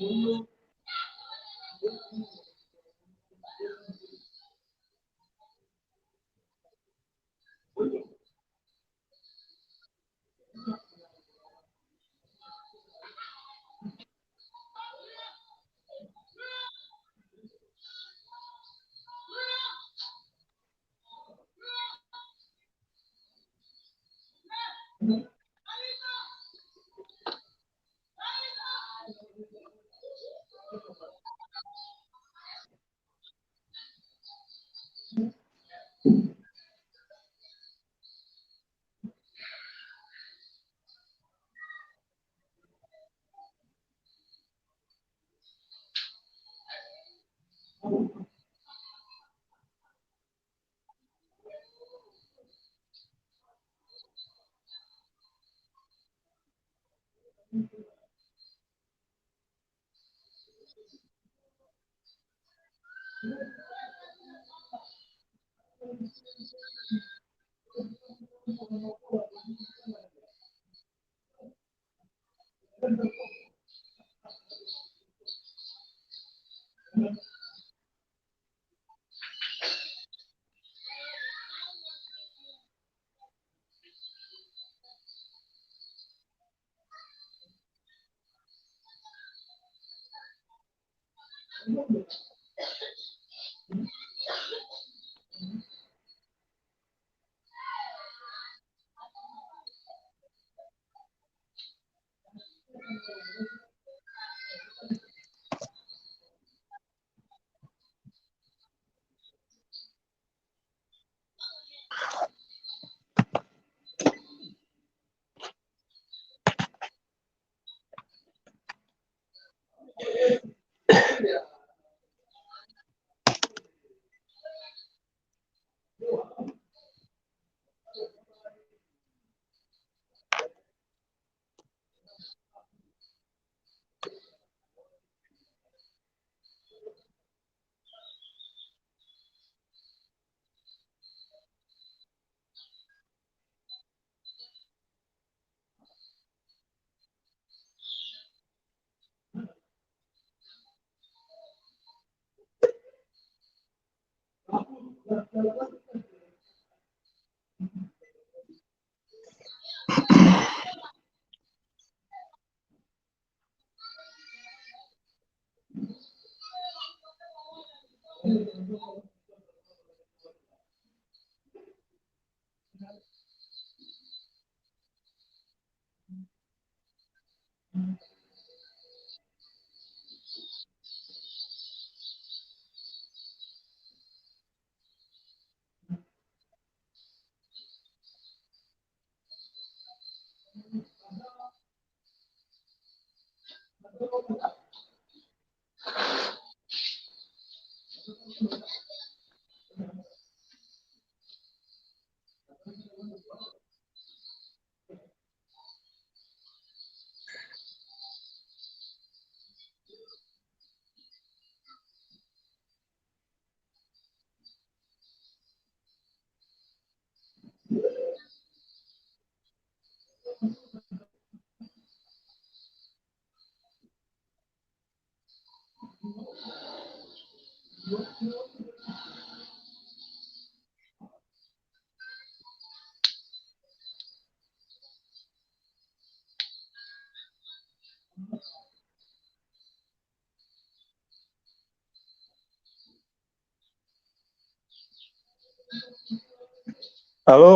Hello,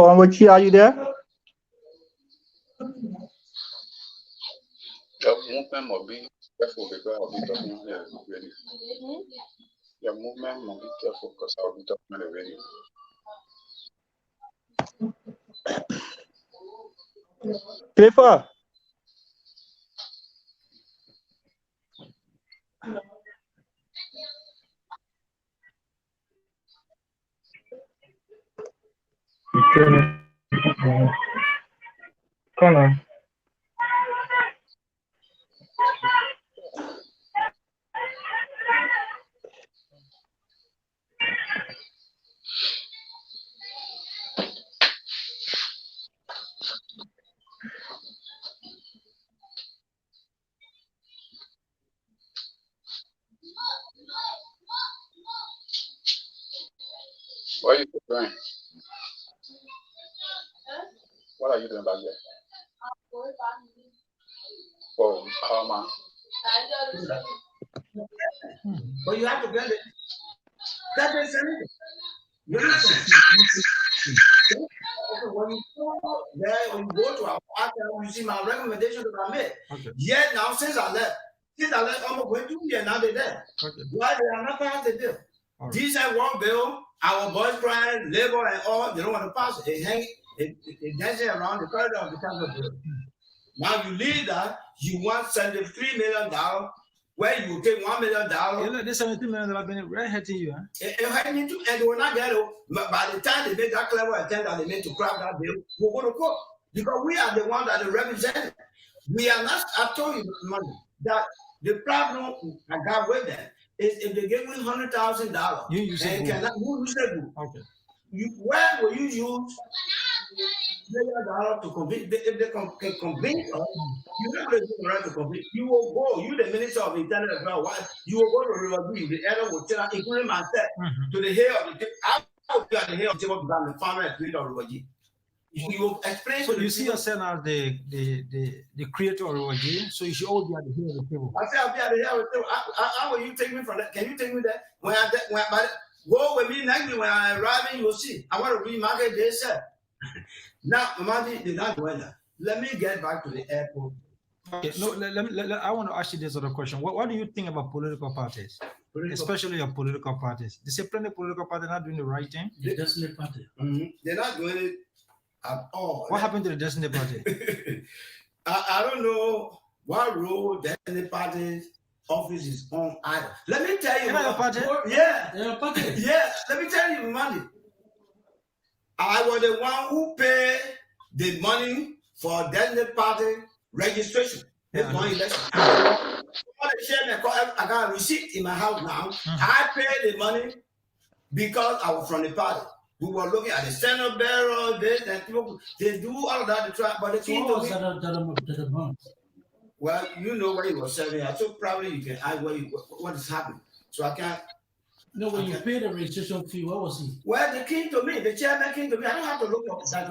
Onwachi, are you there? Your movement must be careful because I'll be talking on the radio. Your movement must be careful because I'll be talking on the radio. Clifford. Come on. Brian, what are you doing back there? Oh, how man? But you have to get it. That is anything. You have to. When you go there, when you go to our park, you see my recommendation that I made. Okay. Yet now, since I left, I'm going to be now they're there. Okay. Why they are not part of the bill? All right. Decent work bill, our boys crying, labor and all, they don't want to pass it. They hang it dancing around the corridor of the council bill. Now you leave that, you want $73 million, where you take $1 million. This $70 million have been right hurting you, huh? And they will not get it. But by the time they make that clever attempt that they made to crack that bill, we're going to court. Because we are the ones that they represent. We are not, I told you, money, that the problem I got with them is if they give me $100,000, You say and good. cannot, you say good. Okay. Where will you use $1 million to convince? If they can convince us, you have the right to convince. You will go. You, the Minister of Internal Affairs, you will go to Riverview. The elder will tell, including myself, to the head of the table. I will be at the head of the table because I'm the farmer at Riverview of Riverview. You will explain. So you see yourself as the creator of Riverview, so you should always be at the head of the table. I say I'll be at the head of the table. How will you take me from that? Can you take me there? Go with me next week when I arrive in, you will see. I want to remarket this. Now, Mamadi did not go there. Let me get back to the airport. Okay, no, I want to ask you this other question. What do you think about political parties, especially your disciplinary political parties not doing the right thing? The Destiny Party. Mm-hmm. They're not doing it at all. What happened to the Destiny Party? I don't know what role Destiny Party's office is on either. Let me tell you. Yeah. Let me tell you, money. I was the one who paid the money for Destiny Party registration. This one election. I got a receipt in my house now. I paid the money because I was from the party. We were looking at the Senate barrel, this and people. They do all of that to try, but the key to me. Well, you know where he was selling. So probably you can ask what is happening. So I can't. No, when you paid the registration fee, what was he? Well, the chairman came to me. I don't have to look up that.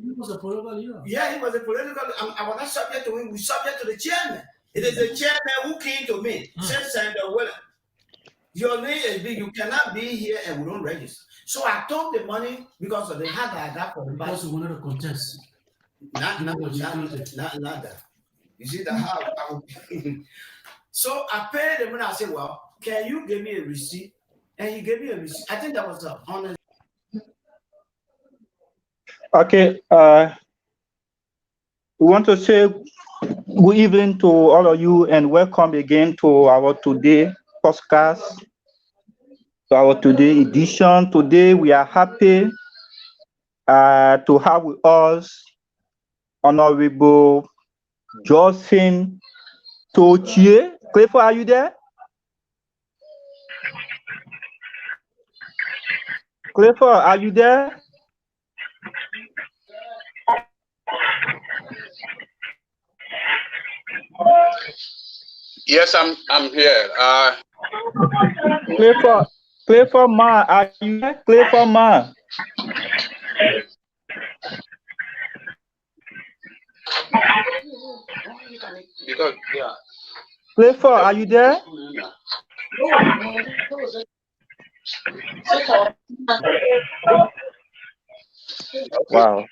He was a political leader. Yeah, he was a political. I was not subject to him. We subject to the chairman. It is the chairman who came to me. Said, Senator William, your name is big. You cannot be here and we don't register. So I took the money because of the hat I got for the bus. Because you wanted to contest. Not that. You see the how. So I paid the money. I said, well, can you give me a receipt? And he gave me a receipt. I think that was the honest. Okay. We want to say good evening to all of you and welcome again to our today podcast, to our today edition. Today we are happy to have with us Honorable Jocelyn Tochie. Clifford, are you there? Clifford, are you there? Yes, I'm here. Clifford Ma, are you there? Clifford Ma. Because Clifford, are you there? Wow.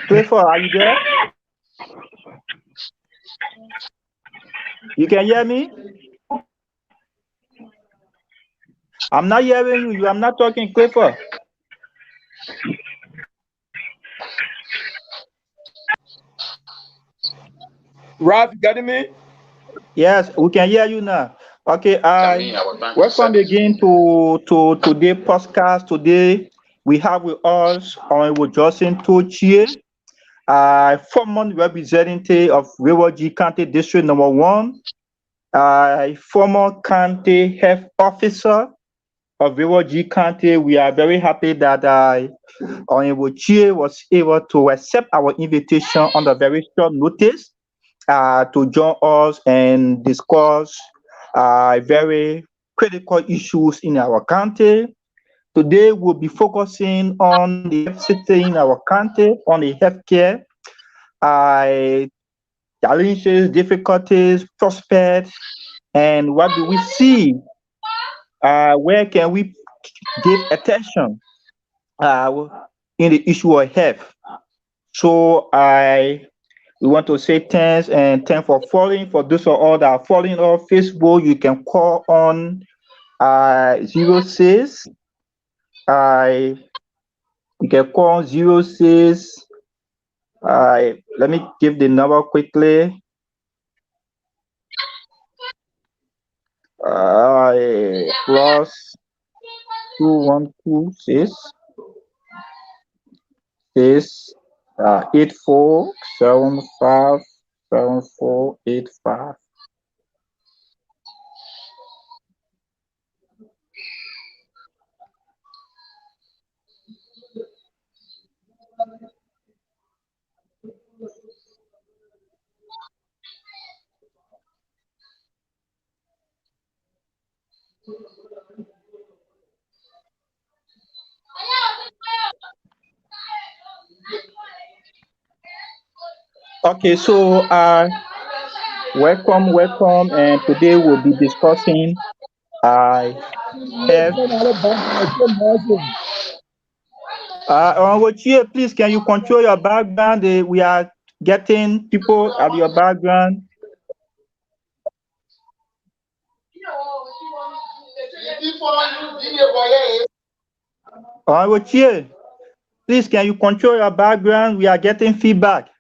Clifford, are you there? You can hear me? I'm not hearing you. I'm not talking, Clifford. Ralph, you getting me? Yes, we can hear you now. Okay, welcome again to today's podcast. Today we have with us Honorable Jocelyn Tochie, former representative of Riverview County District Number 1, former county health officer of Riverview County. We are very happy that Honorable Chie was able to accept our invitation on the very short notice to join us and discuss very critical issues in our county. Today we'll be focusing on the city in our country, on the healthcare, challenges, difficulties, prospects, and what do we see? Where can we give attention in the issue of health? So we want to say thanks and thanks for following. For those of all that are following on Facebook, you can call on 06. You can call 06. Let me give the number quickly. Plus 2126 8475 7485. Okay, so welcome, and today we'll be discussing health. Please, can you control your background? We are getting people at your background. Please, can you control your background? We are getting feedback.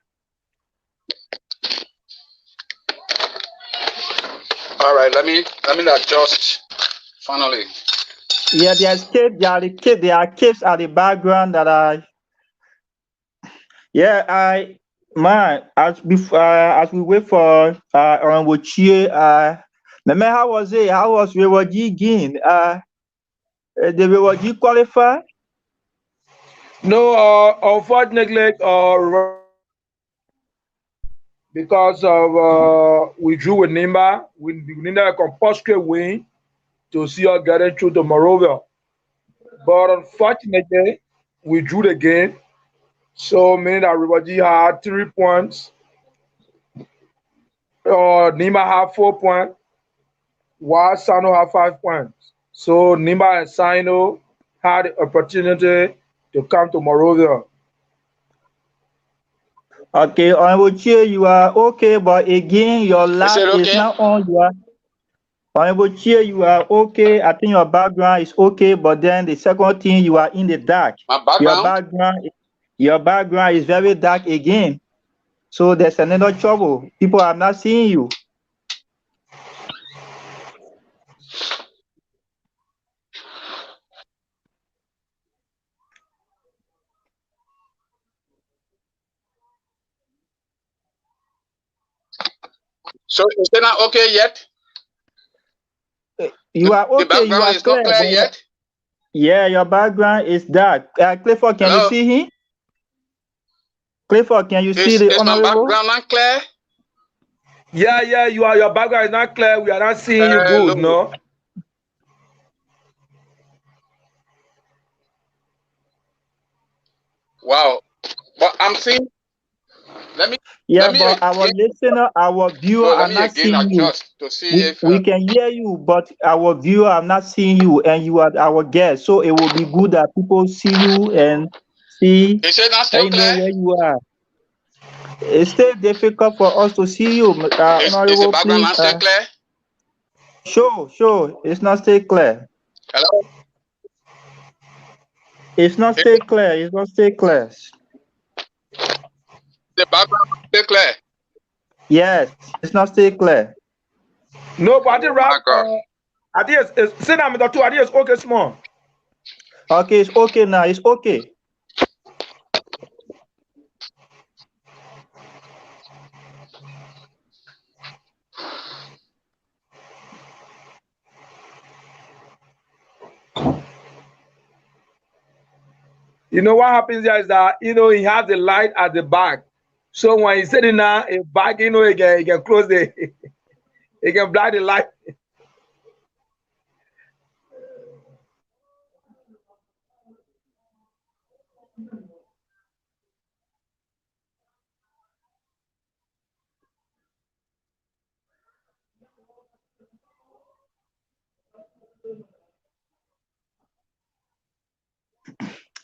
All right, let me adjust finally. Yeah, there are kids at the background that are. Yeah, as we wait for Meme, how was it? How was Rewaji again? Did Rewaji qualify? No, unfortunately, because of we drew with Nimba, we needed a compulsory win to see us getting through to Morovia. But unfortunately, we drew the game, so meaning that everybody had 3 points. Nimba had 4 points, while Sano had 5 points. So Nimba and Sino had the opportunity to come to Morovia. Okay, Honorable you are okay, but again, your lap is not on. Honorable you are okay. I think your background is okay, but then the second thing, you are in the dark. My background? Your background is very dark again. So there's another trouble. People are not seeing you. So is it not okay yet? You are okay. The background is not clear yet? Yeah, your background is dark. Clifford, can you see him? Clifford, can you see the honorable? Is my background not clear? Yeah, your background is not clear. We are not seeing you good, no? Wow. But I'm seeing. But our listener, our viewer are not seeing you. To see we can hear you, but our viewer are not seeing you, and you are our guest. So it will be good that people see you and see where you are. It's still difficult for us to see you. Is the background not still clear? Sure. It's not still clear. Hello? It's not still clear. It's not still clear. The background is still clear. Yes, it's not still clear. No, but I think it's okay small. Okay, it's okay now. It's okay. You know what happens there is that he has the light at the back. So when he's sitting now, a back, he can close the he can blind the light.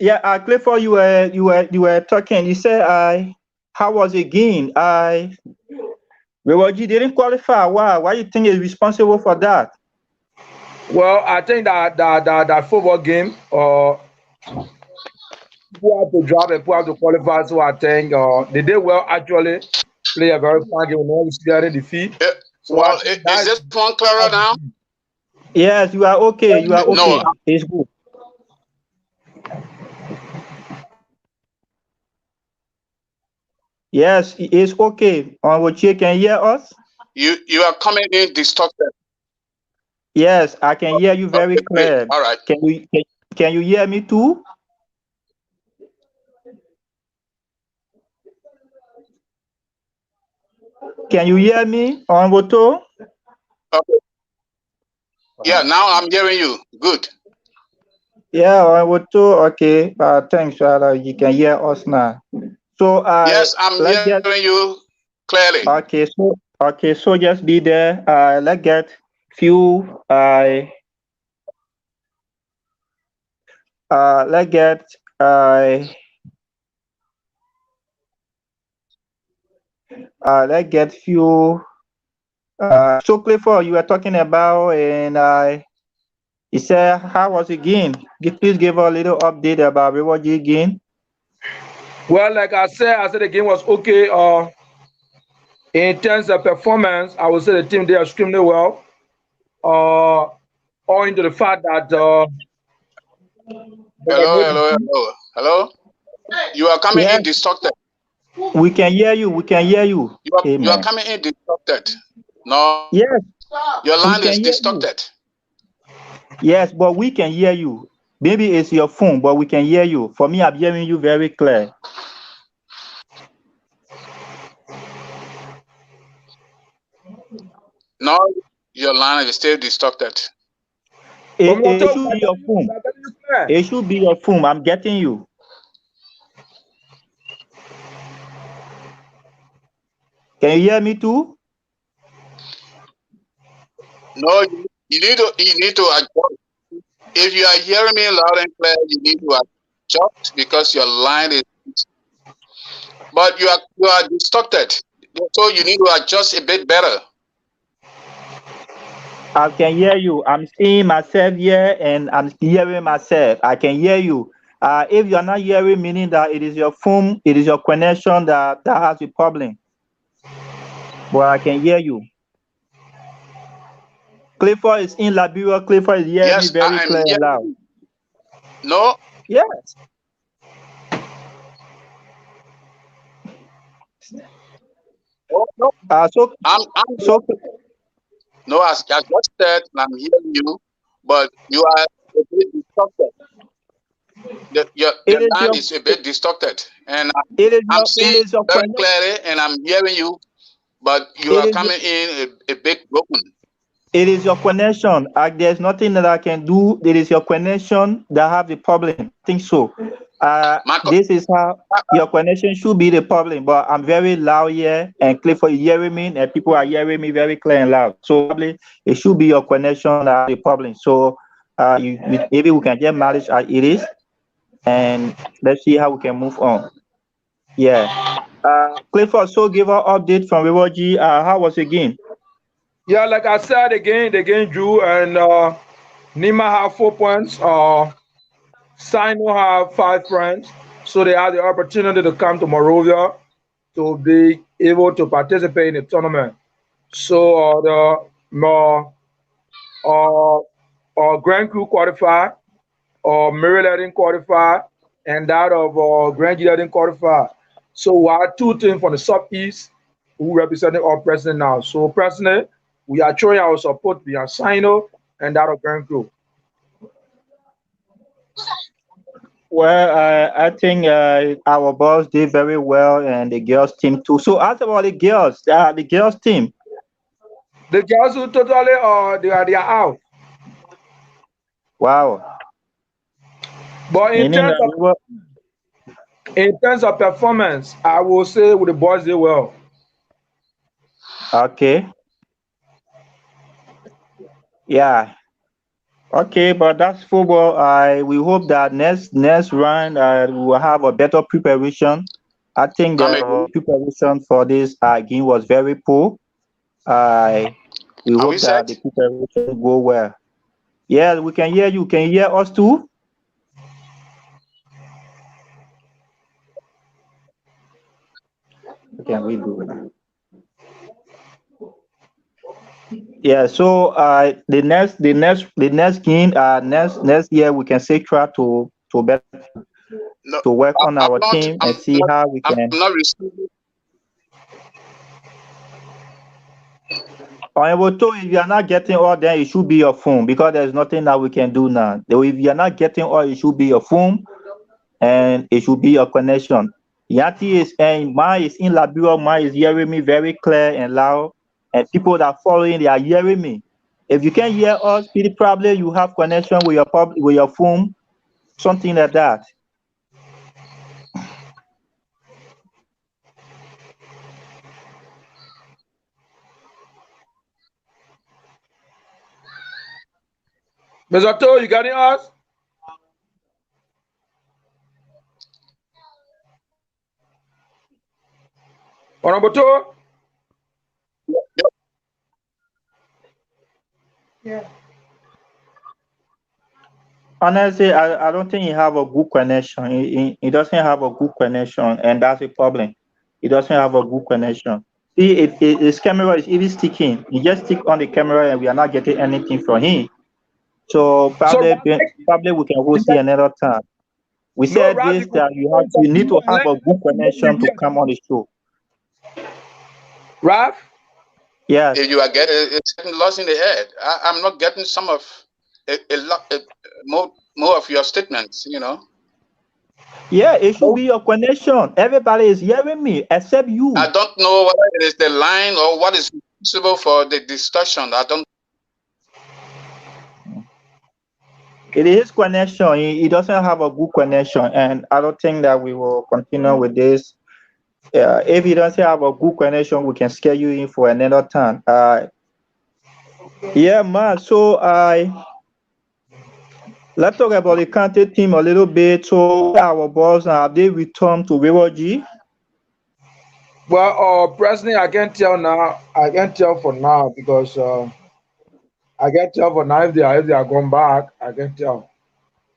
Yeah, Clifford, you were talking. You said how was it again? Rewaji didn't qualify. Why you think is responsible for that? Well, I think that football game, people have to drop and people have to qualify. So I think they did well actually. Play a very fine game. No getting defeat. So well, is this one clearer now? Yes, you are okay. You are okay. No. It's good. Yes, it's okay. On what you can hear us? You are coming in distorted. Yes, I can hear you very clear. All right. Can you hear me too? Can you hear me on Woto? Okay. Yeah, now I'm hearing you. Good. Yeah, on Woto. Okay. Thanks, Father. You can hear us now. So yes, I'm hearing you clearly. Okay. So just be there. Let's get few. Let's get let's get few. So Clifford, you were talking about, and he said, how was it again? Please give a little update about Rewaji again. Well, like I said the game was okay. In terms of performance, I would say the team did extremely well. Owing to the fact that Hello. You are coming in distorted. We can hear you. You are coming in distorted. No. Yes. Your line is distorted. Yes, but we can hear you. Maybe it's your phone, but we can hear you. For me, I'm hearing you very clear. No, your line is still distorted. It should be your phone. It should be your phone. I'm getting you. Can you hear me too? No, you need to adjust. If you are hearing me loud and clear, you need to adjust because your line is. But you are distorted, so you need to adjust a bit better. I can hear you. I'm seeing myself here, and I'm hearing myself. I can hear you. If you are not hearing, meaning that it is your phone, it is your connection that has a problem. But I can hear you. Clifford is in Liberia. Clifford is hearing me very clear and loud. No. Yes. Oh, no. No, as I just said, I'm hearing you, but you are a bit distorted. Your line is a bit distorted, and I'm seeing very clearly, and I'm hearing you, but you are coming in a bit broken. It is your connection. There's nothing that I can do. It is your connection that have the problem. I think so. This is how your connection should be the problem. But I'm very loud here, and Clifford is hearing me, and people are hearing me very clear and loud. So probably it should be your connection that have the problem. So maybe we can just manage as it is, and let's see how we can move on. Yeah. Clifford, so give our update from Rewaji. How was the game? Yeah, like I said, the game drew, and Nima have 4 points. Sino have 5 points, so they had the opportunity to come to Monrovia to be able to participate in the tournament. So Grand Crew qualified, Maryland didn't qualify, and that of Grand Gila didn't qualify. So we have 2 teams from the Southeast who representing our president now. So president, we are showing our support behind Sino and that of Grand Crew. Well, I think our boys did very well, and the girls team too. So, as about the girls team. The girls who totally they are out. Wow. But in terms of performance, I will say with the boys did well. Okay. Yeah. Okay, but that's football. We hope that next round we will have a better preparation. I think the preparation for this game was very poor. We hope that the preparation go well. Yeah, we can hear you. Can you hear us too? Can we do that? Yeah. So the next game next year we can say try to work on our team and see how we can. I'm not receiving. If you are not getting all, then it should be your phone because there's nothing that we can do now. If you are not getting all, it should be your phone and it should be your connection. Yanti is and mine is in Liberia. Mine is hearing me very clear and loud, and people that are following they are hearing me. If you can hear us, probably you have connection with your phone, something like that. Mr. To, you got us? Honorable To? Yeah. Honestly, I don't think he have a good connection. He doesn't have a good connection, and that's a problem. He doesn't have a good connection. See, if his camera is even sticking, he just stick on the camera, and we are not getting anything from him. So probably we can go see another time. We said this that you need to have a good connection to come on the show. Ralph? Yes. If you are getting lost in the head, I'm not getting some of more of your statements. Yeah, it should be your connection. Everybody is hearing me except you. I don't know whether it is the line or what is responsible for the distortion. I don't. It is connection. He doesn't have a good connection, and I don't think that we will continue with this. If he doesn't have a good connection, we can scale you in for another time. Yeah, man. So let's talk about the county team a little bit. So our balls have they returned to River G? Well, personally, I can't tell now. I can't tell for now because I can't tell for now if they are going back. I can't tell.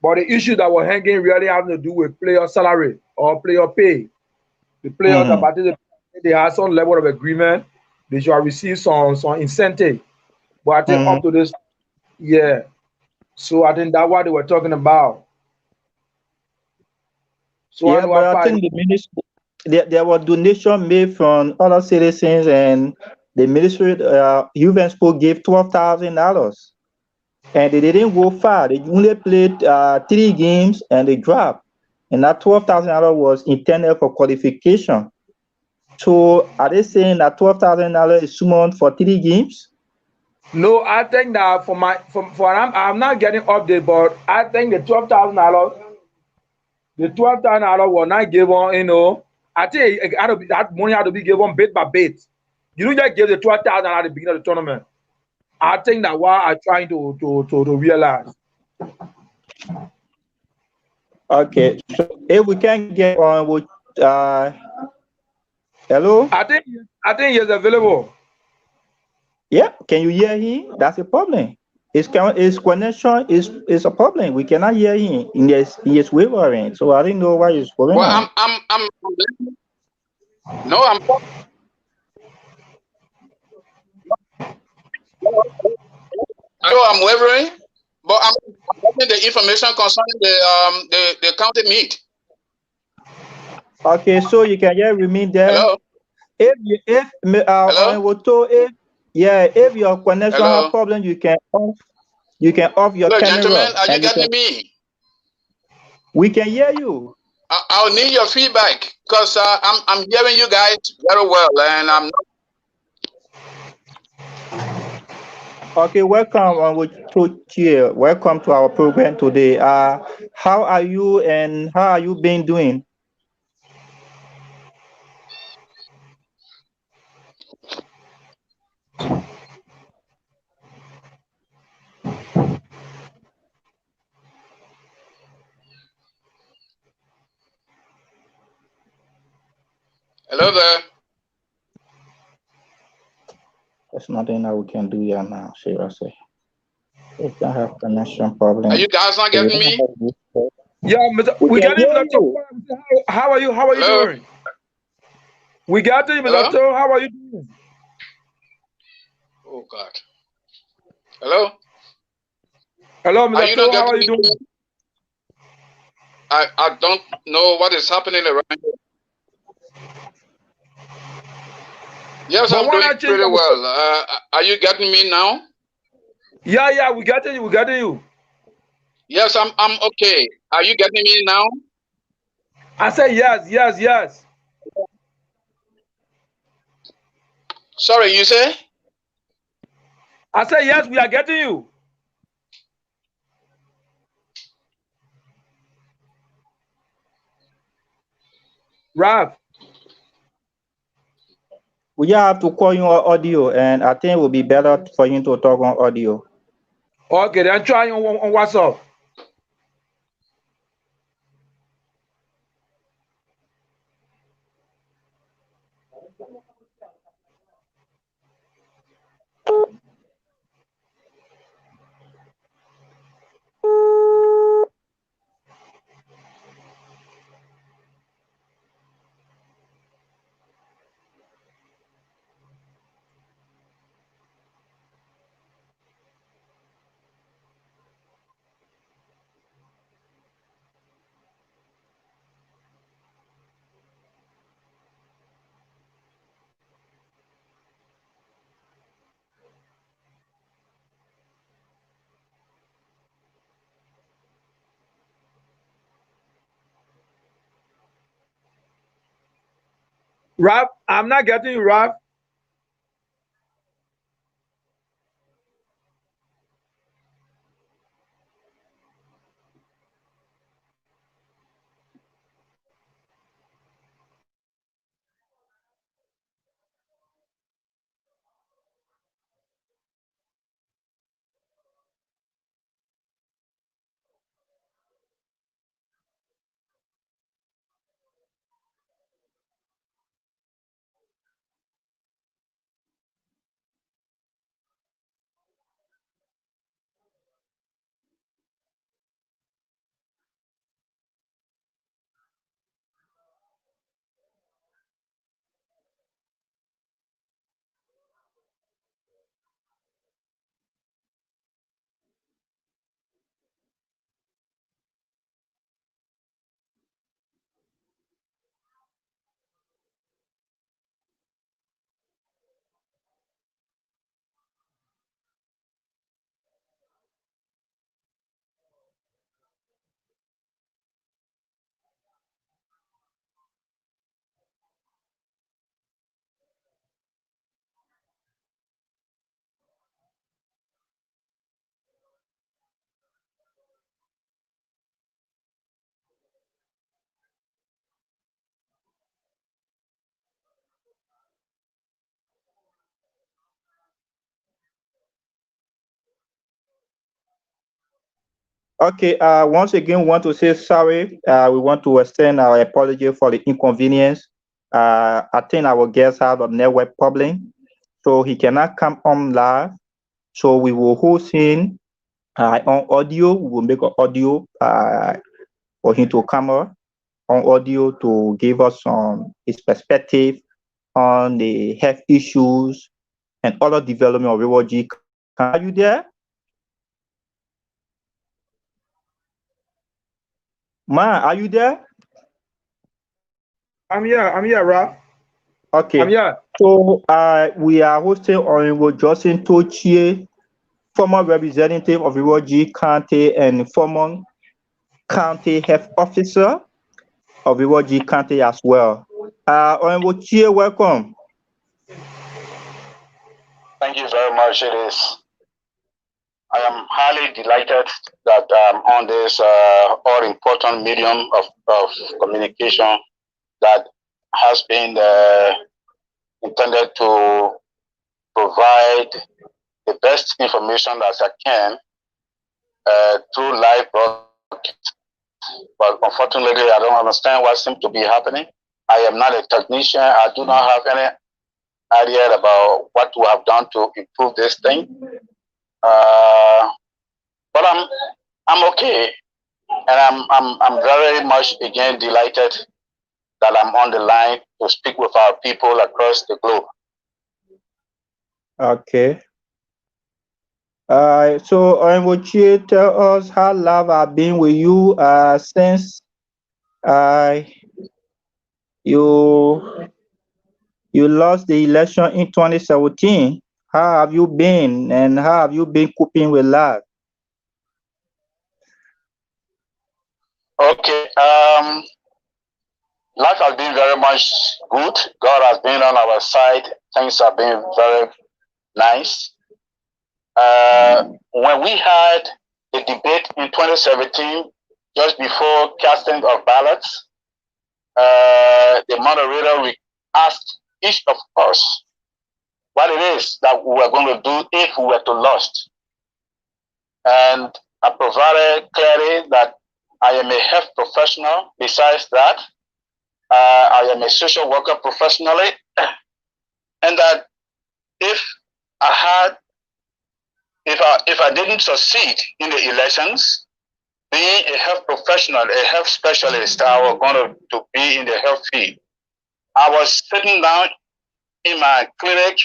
But the issue that we're hanging really having to do with player salary or player pay. The players that participate, they have some level of agreement. They should receive some incentive. But I think up to this, yeah. So I think that's what they were talking about. So yeah, but I think the ministry, there were donations made from other citizens, and the ministry, Juventus gave $12,000, and they didn't go far. They only played 3 games and they dropped, and that $12,000 was intended for qualification. So are they saying that $12,000 is too much for 3 games? No, I think that I'm not getting update, but I think the $12,000 was not given, I think that money had to be given bit by bit. You don't just give the $12,000 at the beginning of the tournament. I think that what I'm trying to realize. Okay, so if we can get on with hello? I think he's available. Yeah, can you hear him? That's a problem. His connection is a problem. We cannot hear him. He is wavering. So I don't know why he's going on. I'm wavering, but I'm getting the information concerning the county meet. Okay, so you can hear me there. Hello? If your connection has problem, you can off your camera. Gentlemen, are you getting me? We can hear you. I'll need your feedback because I'm hearing you guys very well, and I'm not. Okay, welcome welcome to our program today. How are you and how are you been doing? Hello there. There's nothing that we can do here now, seriously. We don't have connection problem. Are you guys not getting me? Yeah, we got you, Mr. How are you? How are you doing? We got you, Mr. Hello? How are you doing? Oh God. Hello? Hello, Mr. How are you doing? I don't know what is happening around here. Yes, I'm doing pretty well. Are you getting me now? Yeah, we got you. We got you. Yes, I'm okay. Are you getting me now? I say yes. Sorry, you say? I say yes, we are getting you. Ralph. We have to call you on audio, and I think it will be better for you to talk on audio. Okay, then try on WhatsApp. Ralph, I'm not getting you, Ralph. Okay, once again, we want to say sorry. We want to extend our apology for the inconvenience. I think our guest had a network problem, so he cannot come on live. So we will host him on audio. We will make an audio for him to come on audio to give us his perspective on the health issues and other development of River G. Are you there? Ma, are you there? I'm here, Ralph. Okay. I'm here. So we are hosting Honorable Justin Tochie, former representative of River G County and former county health officer of River G County as well. Honorable Chie, welcome. Thank you very much. I am highly delighted that I'm on this all-important medium of communication that has been intended to provide the best information that I can through live broadcast. But unfortunately, I don't understand what seems to be happening. I am not a technician. I do not have any idea about what we have done to improve this thing. But I'm okay, and I'm very much again delighted that I'm on the line to speak with our people across the globe. Okay. So would you tell us how long I've been with you since you lost the election in 2017? How have you been, and how have you been coping with life? Okay. Life has been very much good. God has been on our side. Things have been very nice. When we had the debate in 2017, just before casting of ballots, the moderator asked each of us what it is that we were going to do if we were to lose. And I provided clearly that I am a health professional. Besides that, I am a social worker professionally, and that if I didn't succeed in the elections, being a health professional, a health specialist, I was going to be in the health field. I was sitting down in my clinic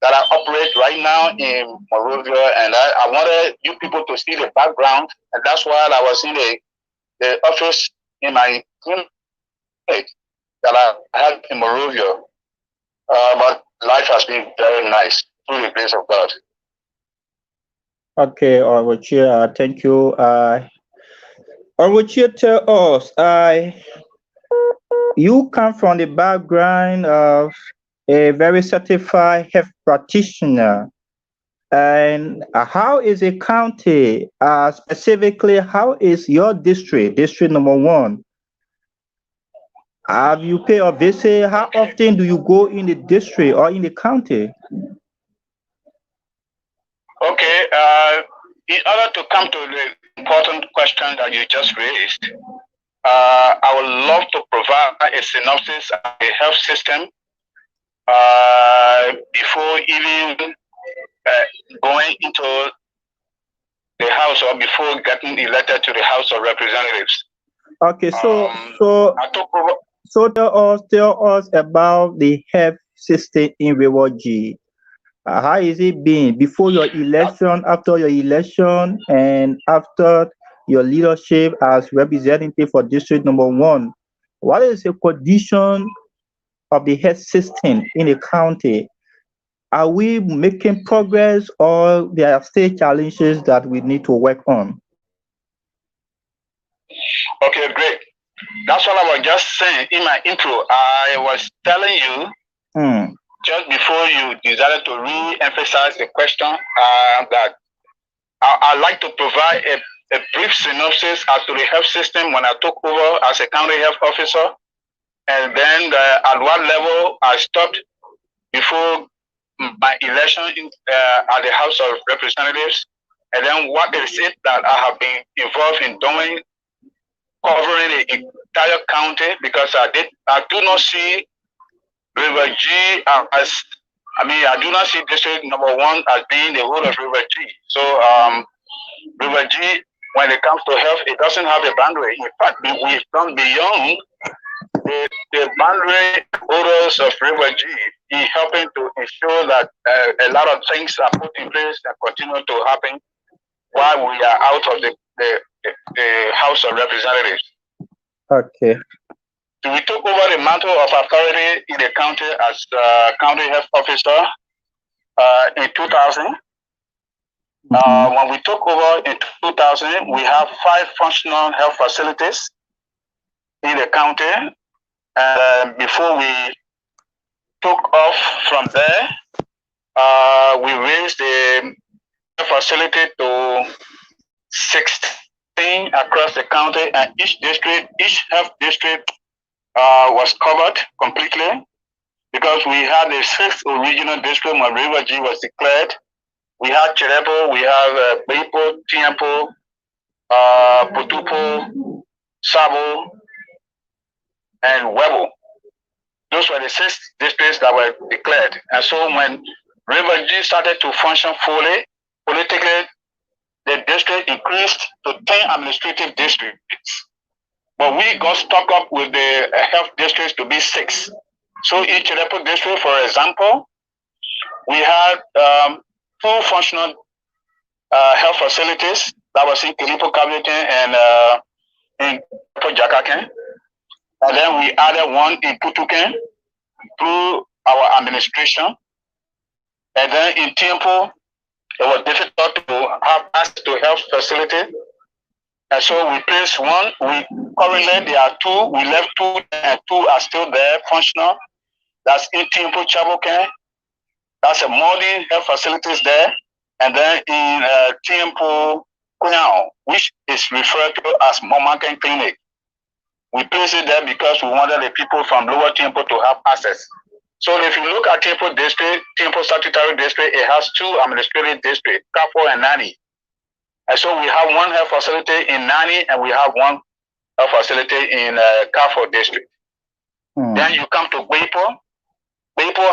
that I operate right now in Monrovia, and I wanted you people to see the background, and that's why I was in the office in my clinic that I have in Monrovia. But life has been very nice through the grace of God. Okay, Onwuchie, thank you. Onwuchie, tell us, you come from the background of a very certified health practitioner. And how is a county, specifically, how is your district number 1? Have you paid a visit? How often do you go in the district or in the county? Okay, in order to come to the important question that you just raised, I would love to provide a synopsis of the health system before even going into the House or before getting elected to the House of Representatives. Okay, so tell us about the health system in River G. How is it been before your election, after your election, and after your leadership as representative for district number 1? What is the condition of the health system in the county? Are we making progress, or there are still challenges that we need to work on? Okay, great. That's what I was just saying in my intro. I was telling you just before you decided to re-emphasize the question that I'd like to provide a brief synopsis as to the health system when I took over as a county health officer, and then at what level I stopped before my election at the House of Representatives, and then what is it that I have been involved in doing, covering the entire county, because I do not see River G as, I do not see district number 1 as being the whole of River G. So River G, when it comes to health, it doesn't have a boundary. In fact, we've gone beyond the boundary borders of River G in helping to ensure that a lot of things are put in place and continue to happen while we are out of the House of Representatives. Okay. So we took over the mantle of authority in the county as county health officer in 2000. When we took over in 2000, we have 5 functional health facilities in the county. Before we took off from there, we raised the facility to 16 across the county, and each health district was covered completely, because we had the 6th original district when River G was declared. We had Chirepo, we have Beipo, Tiempo, Putupo, Sabo, and Webo. Those were the 6 districts that were declared. And so when River G started to function fully, politically, the district increased to 10 administrative districts. But we got stuck up with the health districts to be 6. So in Chirepo district, for example, we had 2 functional health facilities that was in Kilipo Community and in Jakaken. And then we added one in Putuken through our administration. And then in Tiempo, it was difficult to have access to health facility. And so we placed one. Currently there are 2. We left 2 and 2 are still there, functional. That's in Tiempo Chaboken. That's a modern health facilities there. And then in Tiempo Kunyao, which is referred to as Momanken Clinic. We placed it there because we wanted the people from Lower Tiempo to have access. So if you look at Tiempo District, Tiempo Statutory District, it has 2 administrative districts, Kafo and Nani. And so we have 1 health facility in Nani and we have 1 health facility in Kafo District. Then you come to Weipo. Weipo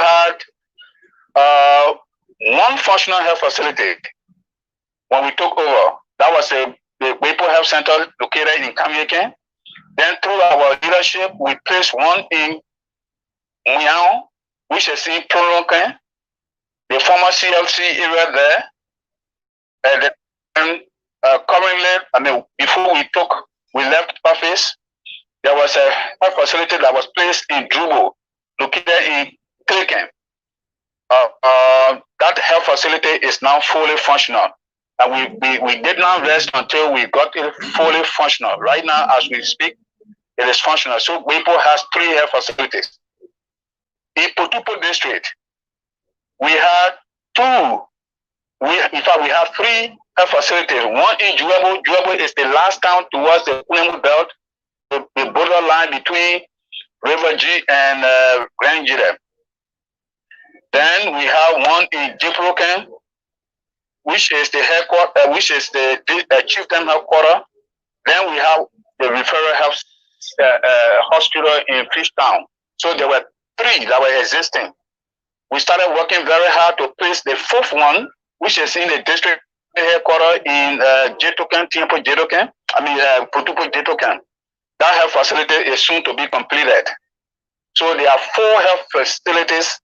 had 1 functional health facility when we took over. That was the Weipo Health Center located in Kamyeke. Then through our leadership, we placed 1 in Muyao, which is in Prolonken, the former CLC area there. And currently, before we left office, there was a health facility that was placed in Drubo, located in Kliken. That health facility is now fully functional. And we did not rest until we got it fully functional. Right now, as we speak, it is functional. So Weipo has 3 health facilities. In Putupo District, we had 2. In fact, we have 3 health facilities. 1 in Juebo. Juebo is the last town towards the Kunemu Belt, the borderline between River G and Grand Jire. Then we have 1 in Jiproken, which is the headquarters, which is the chieftain headquarters. Then we have the referral health hospital in Fishtown. So there were 3 that were existing. We started working very hard to place the 4th one, which is in the district headquarters in Jetoken, Tiempo Jetoken, Putupo Jetoken. That health facility is soon to be completed. So there are 4 health facilities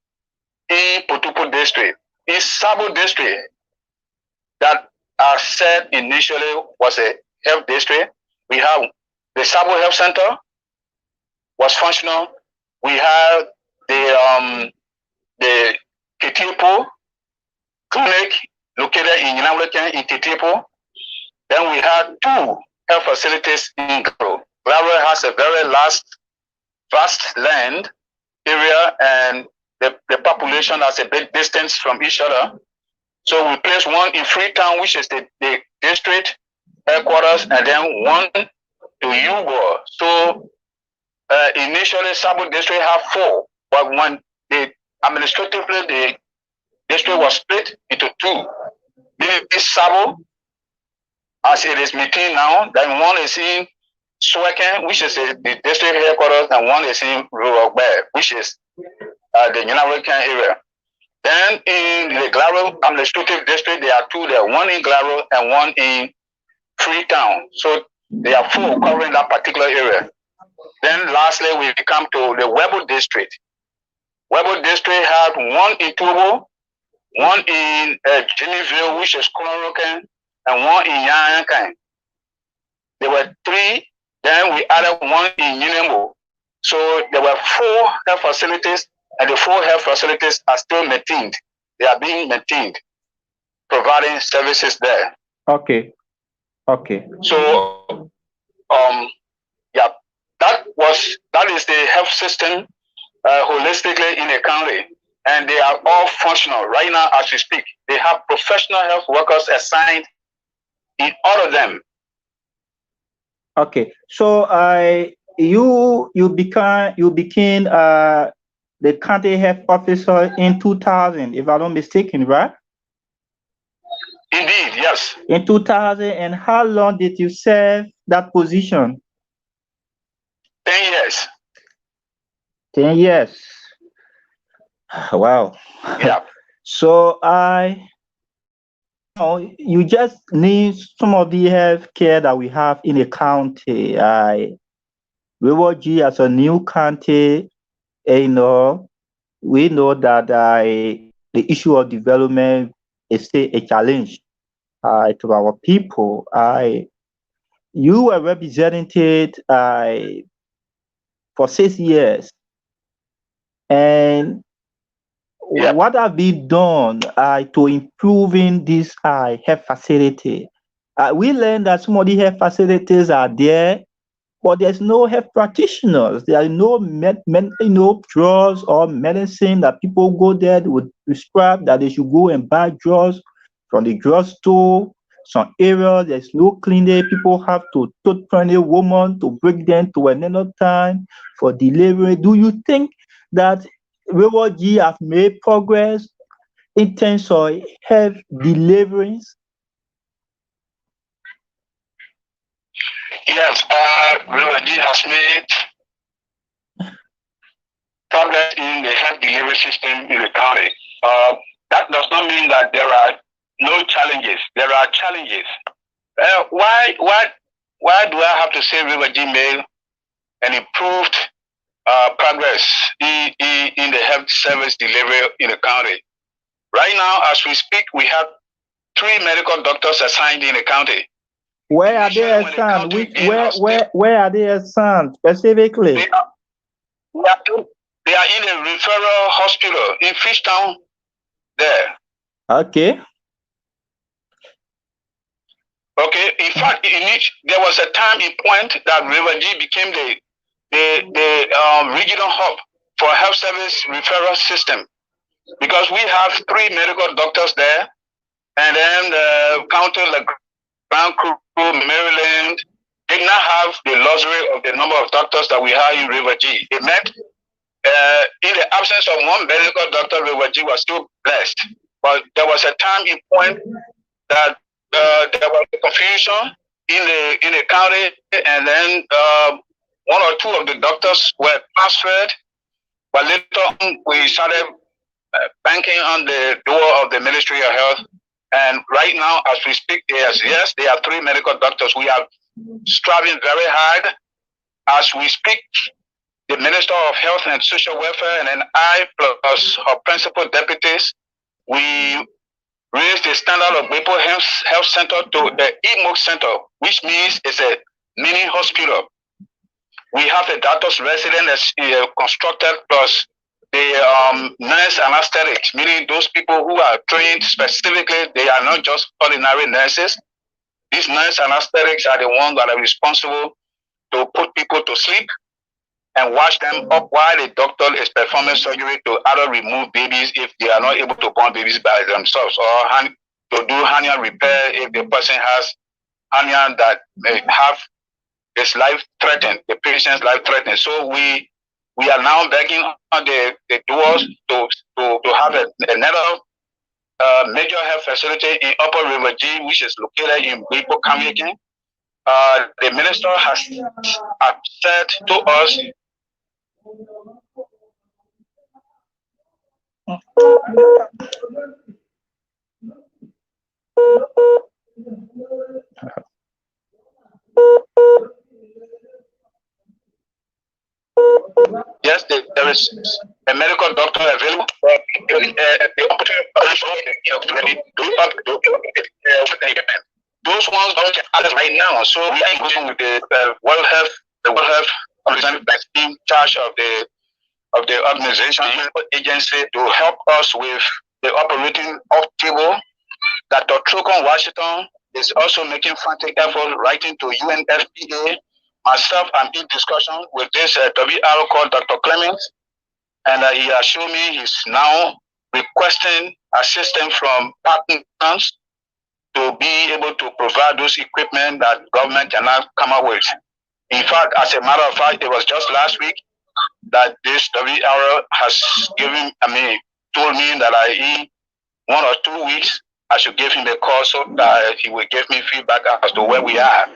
in Putupo district. In Sabo district, that are said initially was a health district. We have the Sabo Health Center was functional. We have the Kitipo Clinic located in Yinamleken in Kitipo. Then we had 2 health facilities in Garo. Garo has a very vast land area and the population has a big distance from each other. So we placed 1 in Freetown, which is the district headquarters, and then 1 to Yugo. So initially, Sabo district had 4, but when administratively the district was split into 2. This Sabo, as it is meeting now, then 1 is in Sweken, which is the district headquarters, and 1 is in Rurogbe, which is the Yinawekan area. Then in the Glaro administrative district, there are 2 there, 1 in Glaro and 1 in Freetown. So there are 4 covering that particular area. Then lastly, we come to the Webo district. Webo district had 1 in Tubo, 1 in Jimmyville, which is Kuloroken, and 1 in Yankan. There were 3. Then we added 1 in Yinemo. So there were 4 health facilities, and the 4 health facilities are still maintained. They are being maintained, providing services there. Okay. So, yeah, that is the health system holistically in the county, and they are all functional right now as we speak. They have professional health workers assigned in all of them. Okay, so you became the county health officer in 2000, if I'm not mistaken, right? Indeed, yes. In 2000, and how long did you serve that position? 10 years. 10 years. Wow. Yeah. So you just need some of the health care that we have in the county. River G as a new county, we know that the issue of development is still a challenge to our people. You were represented for 6 years, and what have been done to improving this health facility? We learned that some of the health facilities are there, but there's no health practitioners. There are no drugs or medicine that people go there would prescribe that they should go and buy drugs from the drugstore. Some areas there's no clinic. People have to take pregnant women to bring them to another time for delivery. Do you think that River G have made progress in terms of health deliverance? Yes, River G has made progress in the health delivery system in the county. That does not mean that there are no challenges. There are challenges. Why do I have to say River G made an improved progress in the health service delivery in the county? Right now, as we speak, we have 3 medical doctors assigned in the county. Where are they assigned? Where are they assigned specifically? They are in a referral hospital in Fishtown there. Okay. Okay. In fact, there was a time in point that River G became the regional hub for health service referral system, because we have 3 medical doctors there, and then the county like Grand Crew, Maryland, did not have the luxury of the number of doctors that we have in River G. It meant in the absence of one medical doctor, River G was still blessed. But there was a time in point that there was confusion in the county, and then 1 or 2 of the doctors were transferred. But later on, we started banking on the door of the Ministry of Health. And right now, as we speak, yes, there are 3 medical doctors. We are striving very hard. As we speak, the Minister of Health and Social Welfare, and then I plus our principal deputies, we raised the standard of Maple Health Center to the EMOC Center, which means it's a mini hospital. We have a doctor's residence constructed, plus the nurse anesthetics, meaning those people who are trained specifically. They are not just ordinary nurses. These nurse anesthetics are the ones that are responsible to put people to sleep and wash them up while the doctor is performing surgery to either remove babies if they are not able to born babies by themselves, or to do hernia repair if the person has hernia that may have his life threatened, the patient's life threatened. So we are now begging on the doors to have another major health facility in Upper River G, which is located in Maple County. The minister has said to us yes, there is a medical doctor available. The opportunity those ones don't get added right now. So we are engaging with the World Health Organization that's in charge of the organization agency to help us with the operating off table. Dr. Trocon Washington is also making frantic efforts writing to UNFPA. Myself, I'm in discussion with this WR called Dr. Clemens, and he has shown me he's now requesting assistance from partners to be able to provide those equipment that government cannot come up with. In fact, as a matter of fact, it was just last week that this WR has told me that in 1 or 2 weeks, I should give him a call so that he will give me feedback as to where we are.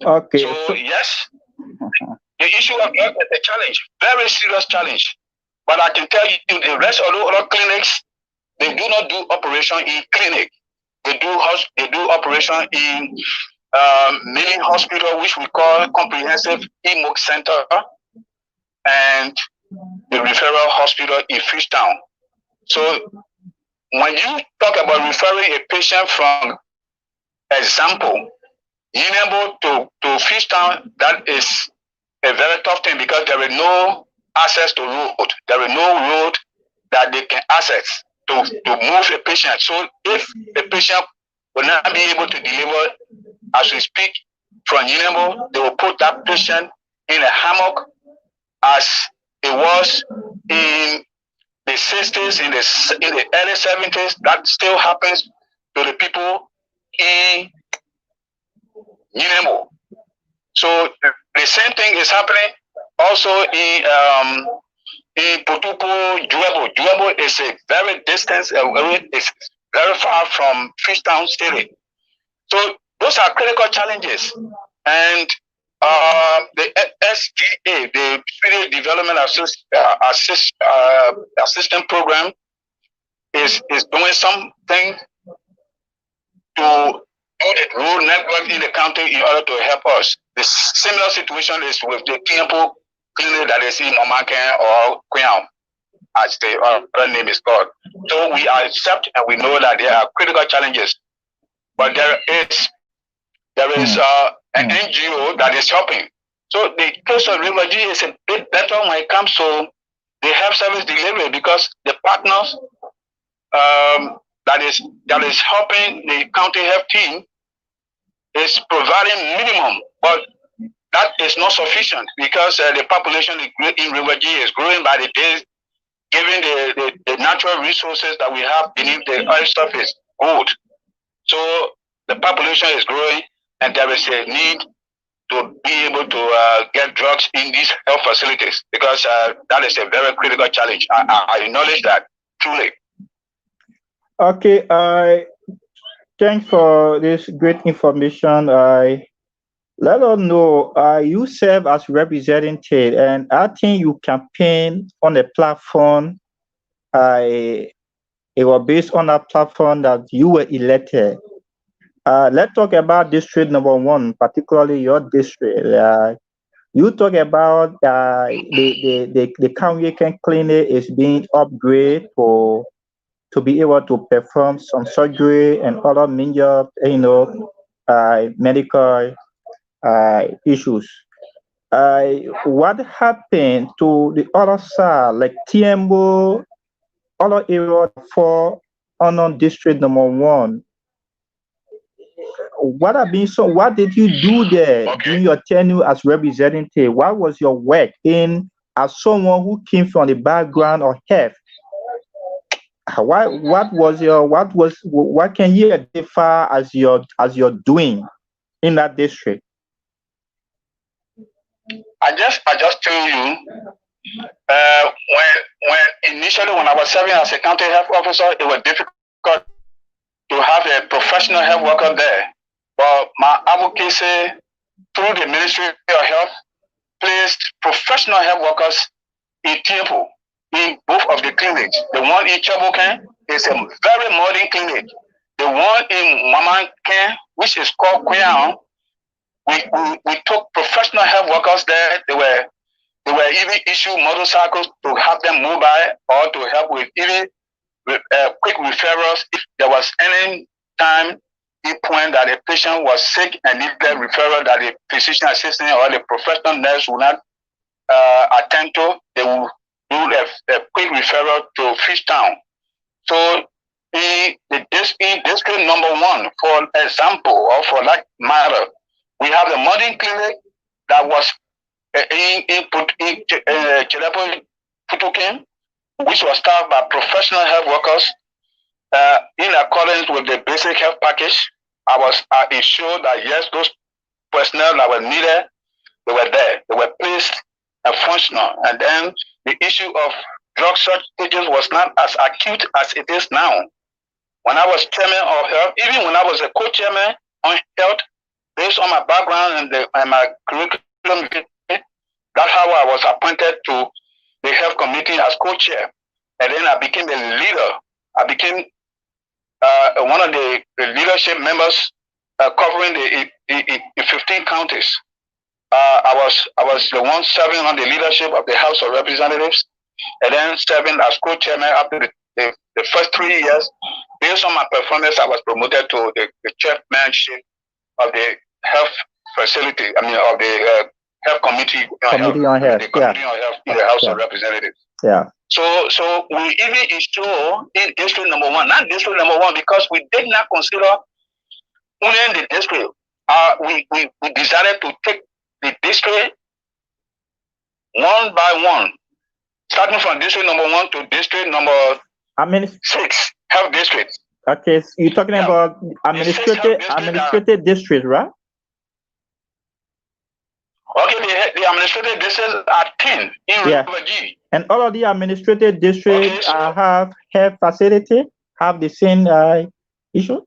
Okay. So yes, the issue of drugs is a challenge, very serious challenge. But I can tell you, the rest of the other clinics, they do not do operation in clinic. They do operation in mini hospital, which we call comprehensive EMOC center, and the referral hospital in Fishtown. So when you talk about referring a patient from example, Unable to Fishtown, that is a very tough thing because there is no access to road. There is no road that they can access to move a patient. So if the patient will not be able to deliver as we speak from Unable, they will put that patient in a hammock as it was in the 60s, in the early 70s. That still happens to the people in Unable. So the same thing is happening also in Potupo, Juabo. Juabo is a very distant, it's very far from Fishtown City. So those are critical challenges. And the SDA, the Spirit Development Assistance Program, is doing something to do the rural network in the county in order to help us. The similar situation is with the Tiempo clinic that is in Momacan or Queen, as the other name is called. So we accept and we know that there are critical challenges, but there is an NGO that is helping. So the case of River G is a bit better when it comes to the health service delivery because the partners that is helping the county health team is providing minimum, but that is not sufficient because the population in River G is growing by the day, given the natural resources that we have beneath the oil surface, gold. So the population is growing, and there is a need to be able to get drugs in these health facilities because that is a very critical challenge. I acknowledge that truly. Okay, thanks for this great information. Let us know you serve as representative, and I think you campaign on a platform. It was based on a platform that you were elected. Let's talk about district number 1, particularly your district. You talk about the county clinic is being upgraded to be able to perform some surgery and other major, medical issues. What happened to the other side, like Tiembo, other area for on district number 1? What did you do there during your tenure as representative? What was your work in as someone who came from the background of health? What can you identify as your doing in that district? I just tell you, when initially when I was serving as a county health officer, it was difficult to have a professional health worker there. But my advocacy through the Ministry of Health placed professional health workers in Tiempo in both of the clinics. The one in Chabokan is a very modern clinic. The one in Mamankan, which is called Queen, we took professional health workers there. They were even issued motorcycles to have them move by or to help with even quick referrals if there was any time point that a patient was sick and needed referral that the physician assistant or the professional nurse would not attend to. They will do a quick referral to Fishtown. So in district number 1, for example, or for that matter, we have the modern clinic that was in Putukin, which was staffed by professional health workers in accordance with the basic health package. I ensured that yes, those personnel that were needed, they were there. They were placed and functional. And then the issue of drug shortages was not as acute as it is now. When I was chairman of health, even when I was a co-chairman on health, based on my background and my curriculum, That's how I was appointed to the health committee as co-chair. And then I became a leader. I became one of the leadership members covering the 15 counties. I was the one serving on the leadership of the House of Representatives, and then serving as co-chairman after the first 3 years. Based on my performance, I was promoted to the chairmanship of the health facility. I mean, of the health committee on health in the House of Representatives. Yeah. So we even installed in district number 1, not district number 1, because we did not consider only the district. We decided to take the district one by one, starting from district number 1 to district number 6, health districts. Okay, so you're talking about administrative district, right? Okay, the administrative districts are 10 in River G. And all of the administrative districts have health facility, have the same issue?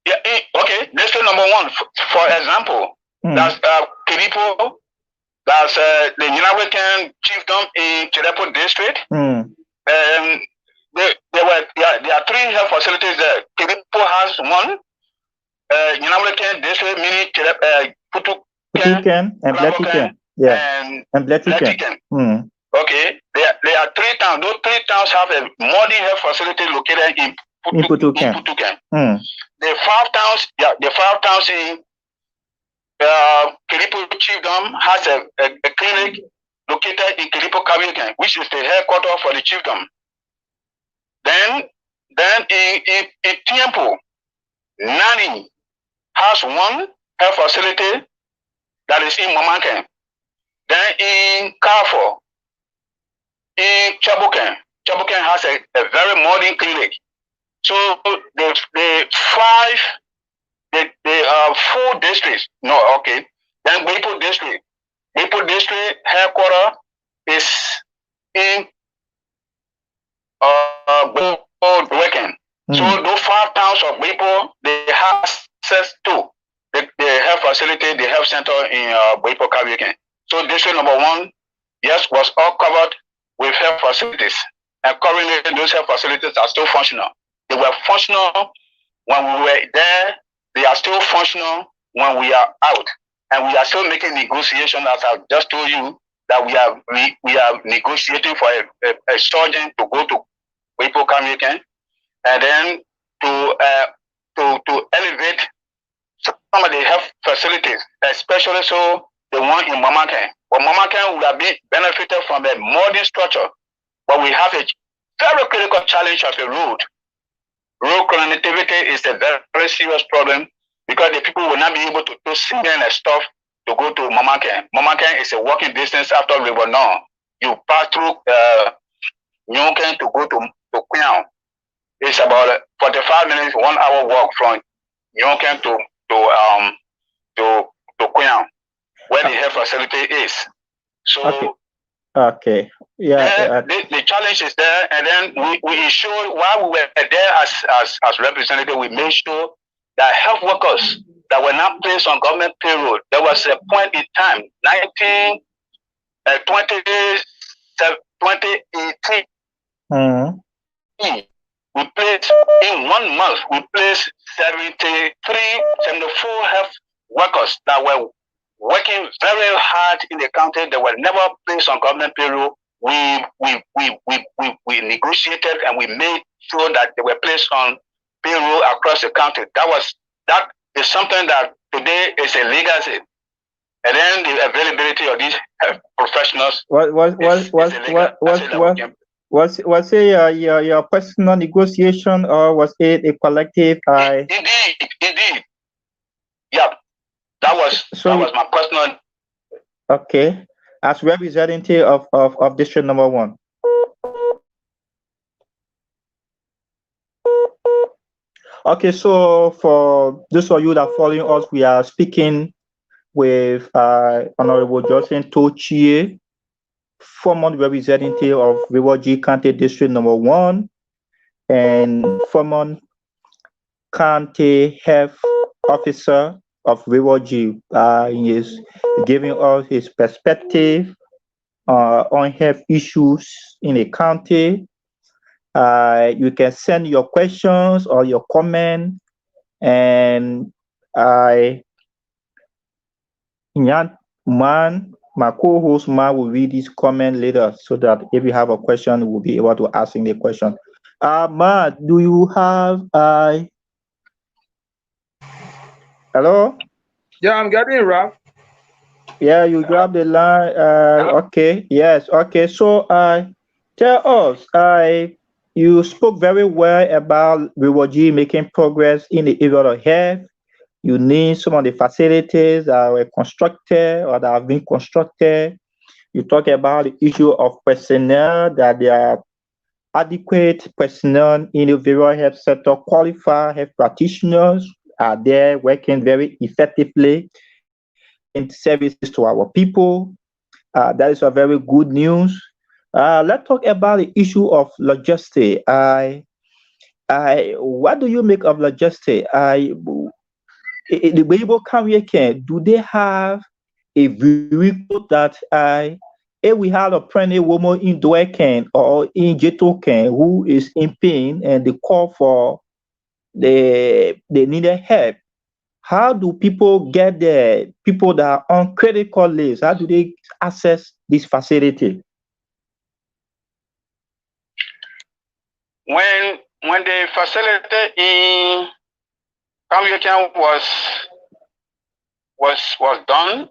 Yeah, okay, district number 1, for example, that's Kiripo, that's the United Chiefdom in Chirepo district. There are 3 health facilities there. Kiripo has 1, United district, meaning Putuken and Bletiken. And Bletiken. Okay, there are 3 towns. Those 3 towns have a modern health facility located in Putuken. The 5 towns in Kiripo Chiefdom has a clinic located in Kiripo Kaviken, which is the headquarters for the chiefdom. Then in Tiempo, Nani has 1 health facility that is in Mamanken. Then in Carrefour, in Chabuken has a very modern clinic. So the 4 districts, then Gwipo district headquarters is in Gwipo. So those 5 towns of Gwipo, they have access to the health facility, the health center in Gwipo Kaviken. So district number 1, yes, was all covered with health facilities. And currently those health facilities are still functional. They were functional when we were there. They are still functional when we are out. And we are still making negotiations, as I just told you, that we are negotiating for a surgeon to go to Gwipo Kaviken, and then to elevate some of the health facilities, especially so the one in Mamanken. But Mamanken would have been benefited from a modern structure, but we have a very critical challenge of the road. Road connectivity is a very, very serious problem because the people will not be able to do cement and stuff to go to Mamanken. Mamanken is a walking distance after River Nord. You pass through Nyonken to go to Kwiao. It's about 45 minutes, 1 hour walk from Nyonken to Kwiao, where the health facility is. So okay. The challenge is there, and then we ensured while we were there as representatives, we made sure that health workers that were not placed on government payroll, there was a point in time, 2018, we placed in 1 month, we placed 74 health workers that were working very hard in the county. They were never placed on government payroll. We negotiated and we made sure that they were placed on payroll across the country. That is something that today is a legacy. And then the availability of these professionals. Was it your personal negotiation, or was it a collective? Indeed. Yeah, that was my personal. Okay, as representative of district number 1. Okay, so for those of you that are following us, we are speaking with Honorable Johnson Tochie, former representative of River G County District number 1 and former county health officer of Riverview. He is giving us his perspective on health issues in the county. You can send your questions or your comment, and my co-host Man will read this comment later, so that if you have a question, we'll be able to ask him the question. Man, do you have hello? Yeah, I'm getting it, Ralph. Yeah, you grab the line. Okay, yes, okay. So, tell us, you spoke very well about Riverview making progress in the area of health. You need some of the facilities that were constructed or that have been constructed. You talk about the issue of personnel, that there are adequate personnel in the rural health sector, qualified health practitioners are there working very effectively in services to our people. That is a very good news. Let's talk about the issue of logistics. What do you make of logistics? The Weibo County, do they have a vehicle that if we have a pregnant woman in Dwecken or in Jetoken who is in pain and they call for they needed help, how do people get there? People that are on critical list, how do they access this facility? When the facility in Kamyokan was done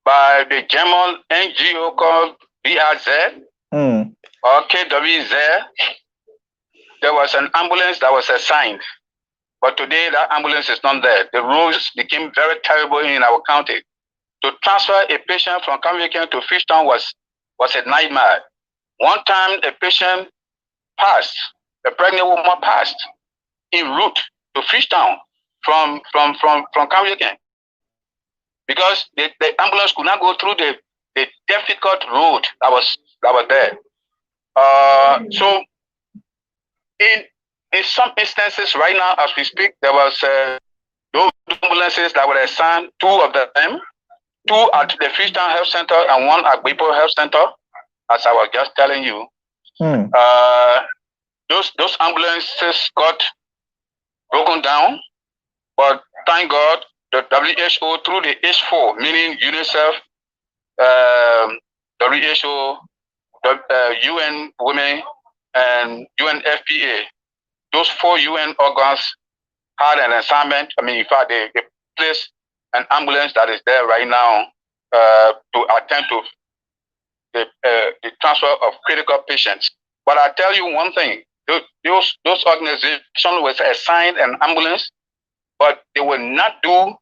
by the German NGO called BRZ or KWZ, there was an ambulance that was assigned. But today that ambulance is not there. The roads became very terrible in our county. To transfer a patient from Kamyokan to Fishtown was a nightmare. One time a patient passed, a pregnant woman passed en route to Fishtown from Kamyokan, because the ambulance could not go through the difficult road that was there. So in some instances right now as we speak, there was those ambulances that were assigned, two of them, two at the Fishtown Health Center and one at Weibo Health Center, as I was just telling you. Those ambulances got broken down, but thank God the WHO through the H4, meaning UNICEF, WHO, UN Women, and UNFPA, those 4 UN organs had an assignment. I mean, in fact, they placed an ambulance that is there right now to attend to the transfer of critical patients. But I tell you one thing, those organizations were assigned an ambulance, but they will not do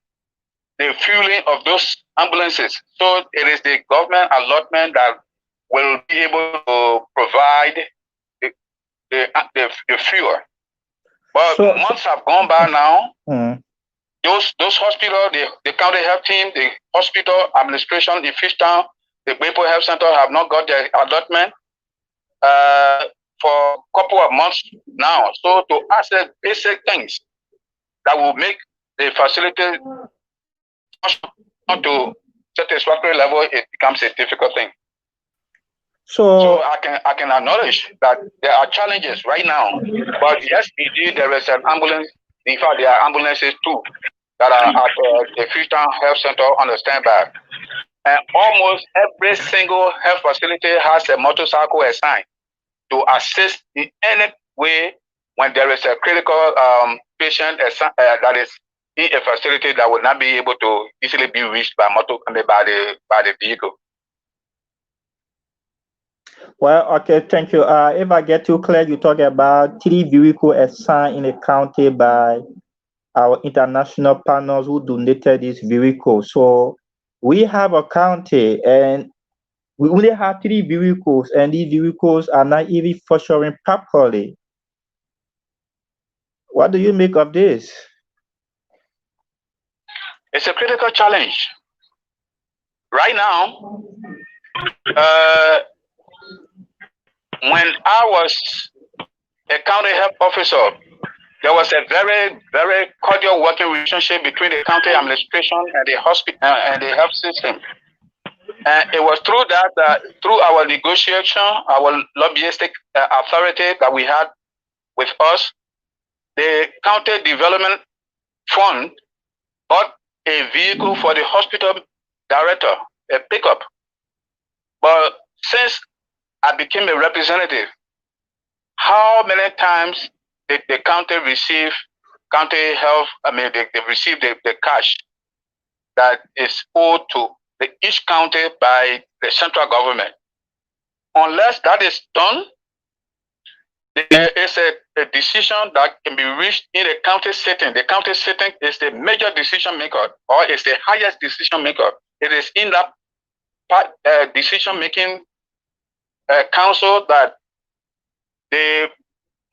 the fueling of those ambulances. So it is the government allotment that will be able to provide the fuel. But months have gone by now. Those hospitals, the county health team, the hospital administration in Fishtown, the Weibo Health Center have not got their allotment for a couple of months now. So to access basic things that will make the facility not to satisfactory level, it becomes a difficult thing. So I can acknowledge that there are challenges right now, but yes, indeed there is an ambulance. In fact, there are ambulances too that are at the Fishtown Health Center on the standby. And almost every single health facility has a motorcycle assigned to assist in any way when there is a critical patient that is in a facility that will not be able to easily be reached by the vehicle. Well, okay, thank you. If I get you clear, you talk about 3 vehicles assigned in the county by our international partners who donated these vehicles. So we have a county and we only have 3 vehicles, and these vehicles are not even functioning properly. What do you make of this? It's a critical challenge. Right now, when I was a county health officer there was a very, very cordial working relationship between the county administration and the hospital and the health system. And it was through that, through our negotiation, our lobbyistic authority that we had with us, the county development fund bought a vehicle for the hospital director, a pickup. But since I became a representative, how many times did the county receive county health? I mean, they received the cash that is owed to each county by the central government. Unless that is done, there is a decision that can be reached in a county sitting. The county sitting is the major decision maker, or is the highest decision maker. It is in that decision making council that the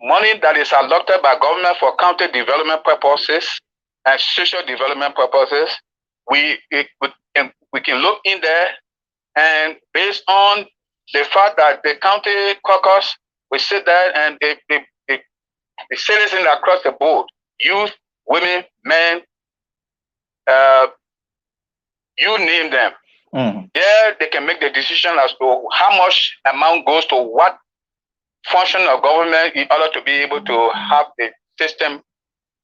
money that is allotted by government for county development purposes and social development purposes, we can look in there, and based on the fact that the county caucus, we sit there and the citizens across the board, youth, women, men, you name them, there they can make the decision as to how much amount goes to what function of government in order to be able to have the system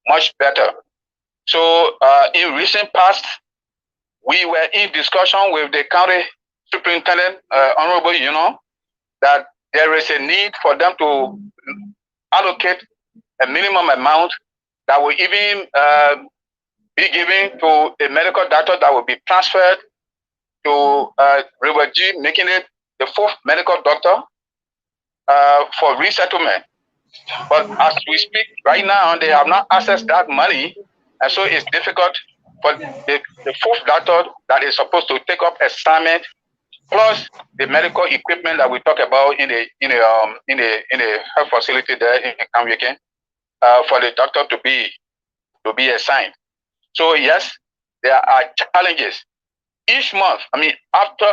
much better. So in recent past, we were in discussion with the county superintendent, Honorable, that there is a need for them to allocate a minimum amount that will even be given to a medical doctor that will be transferred to River G, making it the fourth medical doctor for resettlement. But as we speak right now, they have not accessed that money, and so it's difficult for the fourth doctor that is supposed to take up assignment, plus the medical equipment that we talk about in the health facility there in Kamweken, for the doctor to be assigned. So yes, there are challenges. Each month, I mean, after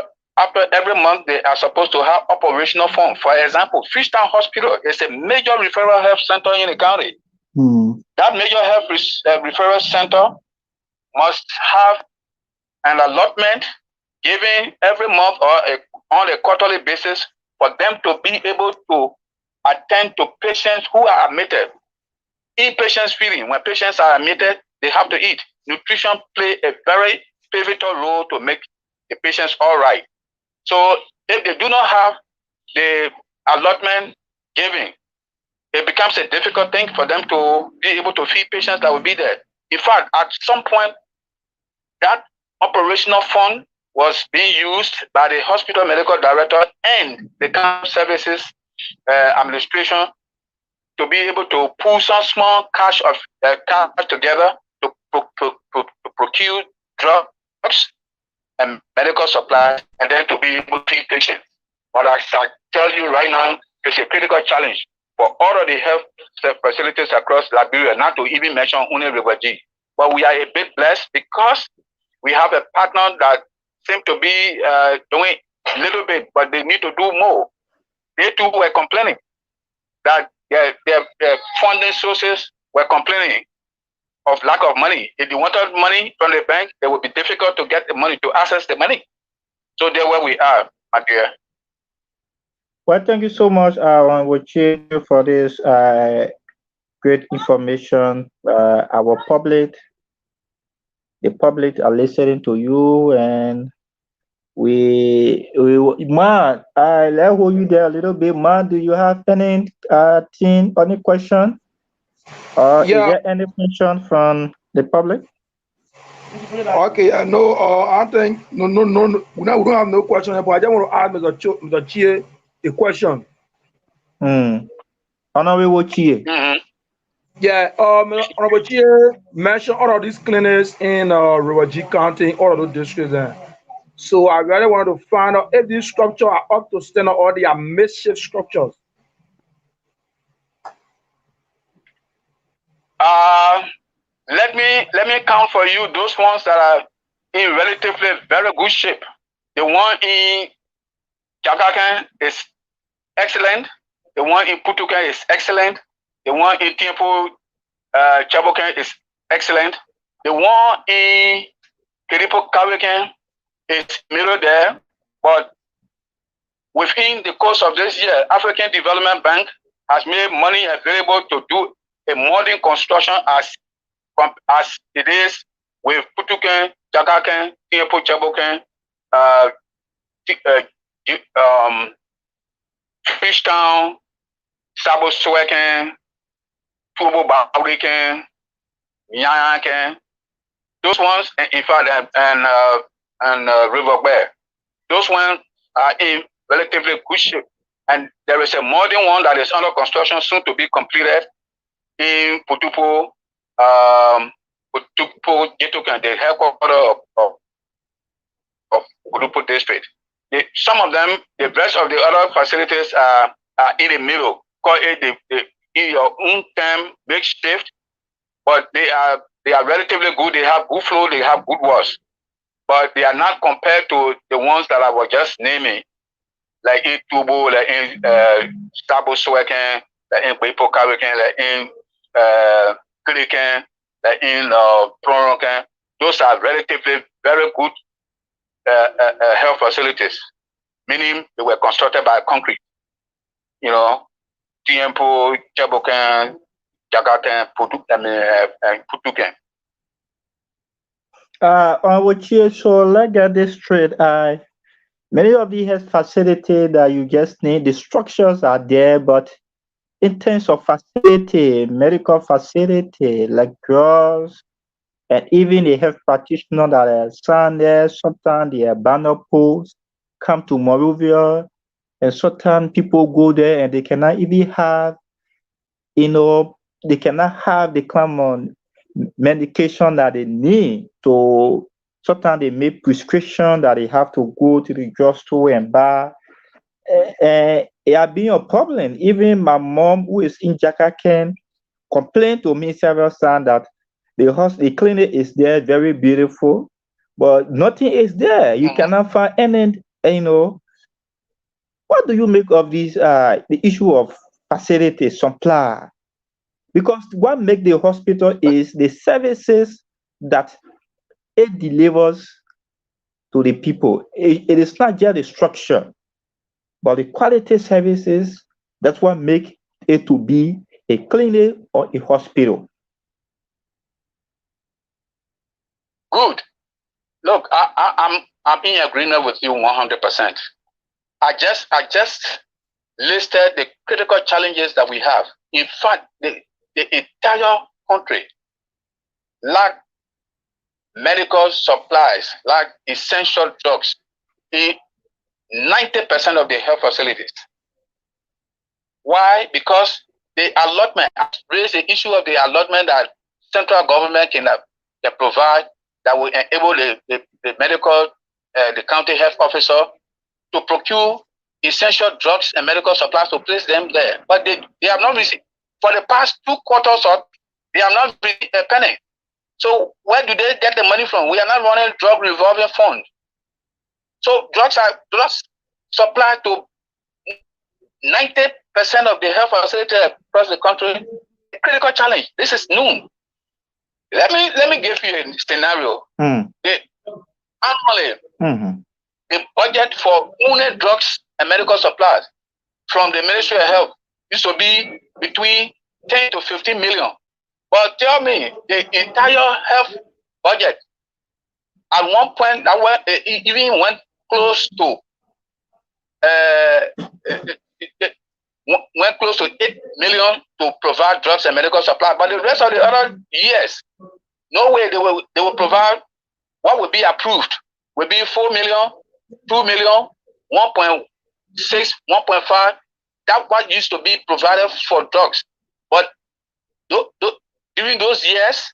every month, they are supposed to have operational funds. For example, Fishtown Hospital is a major referral health center in the county. That major health referral center must have an allotment given every month or on a quarterly basis for them to be able to attend to patients who are admitted. Inpatients feeding, when patients are admitted, they have to eat. Nutrition play a very pivotal role to make the patients all right. So if they do not have the allotment given, it becomes a difficult thing for them to be able to feed patients that will be there. In fact, at some point, that operational fund was being used by the hospital medical director and the county services administration to be able to pull some small cash together to procure drugs and medical supplies, and then to be able to treat patients. But I tell you right now, it's a critical challenge for all of the health facilities across Liberia, not to even mention only River G. But we are a bit blessed because we have a partner that seems to be doing a little bit, but they need to do more. They too were complaining that their funding sources were complaining of lack of money. If you wanted money from the bank, it would be difficult to get the money, to access the money. So there where we are, my dear. Well, thank you so much, Wochi, for this great information. The public are listening to you, and man, I'll hold you there a little bit. Man, do you have any question? Is there any question from the public? Okay, no, I think no, we don't have no question, but I just want to ask Mr. Chie a question. Honorable Chie. Yeah, Honorable Chie mentioned all of these clinics in River G County, all of those districts there. So I really want to find out if these structures are up to standard or they are makeshift structures. Let me count for you those ones that are in relatively very good shape. The one in Jagakan is excellent. The one in Putuka is excellent. The one in Tiempo Chaboken is excellent. The one in Kiripo Kawiken is middle there, but within the course of this year, African Development Bank has made money available to do a modern construction as it is with Putuken, Jakaken, Kiripo Chaboken, Fishtown, Sabo Sweken, Turbo Bauriken, Nyanken, those ones, in fact, and River Bear, those ones are in relatively good shape. And there is a modern one that is under construction, soon to be completed in Putupo, Jetokan, the headquarters of Putupo district. Some of them, the rest of the other facilities are in the middle. Call it in your own term makeshift, but they are relatively good. They have good flow. They have good walls, but they are not compared to the ones that I was just naming, like in Tubo, like in Stabo Sweken, like in Bipo Kawiken, like in Kuriken, like in Proronken. Those are relatively very good health facilities, meaning they were constructed by concrete. You know, Tiempo, Chaboken, Jagaten, and Putuken. So let's get this straight. Many of the health facilities that you just named, the structures are there, but in terms of facility, medical facility, like drugs, and even the health practitioners that are assigned there, sometimes the banner posts come to Monrovia, and sometimes people go there and they cannot even have, they cannot have the common medication that they need. So sometimes they make prescription that they have to go to the drugstore and buy. It has been a problem. Even my mom, who is in Jakaken, complained to me several times that the clinic is there, very beautiful, but nothing is there. You cannot find any, what do you make of this, the issue of facility supply? Because what makes the hospital is the services that it delivers to the people. It is not just the structure, but the quality services. That's what make it to be a clinic or a hospital. Good. Look, I'm in agreement with you 100%. I just listed the critical challenges that we have. In fact, the entire country lack medical supplies, lack essential drugs in 90% of the health facilities. Why? Because the allotment, I raised the issue of the allotment that central government can provide that will enable the medical, the county health officer to procure essential drugs and medical supplies to place them there. But they have not received, for the past 2 quarters, they have not received a penny. So where do they get the money from? We are not running drug revolving fund. So drugs supplied to 90% of the health facilities across the country. A critical challenge. This is new. Let me give you a scenario. Annually, the budget for only drugs and medical supplies from the Ministry of Health used to be between 10 to 15 million. But tell me, the entire health budget at one point that even went close to 8 million to provide drugs and medical supplies. But the rest of the other years, no way they will provide what would be approved. Will be 4 million, 2 million, 1.6, 1.5. That's what used to be provided for drugs. But during those years,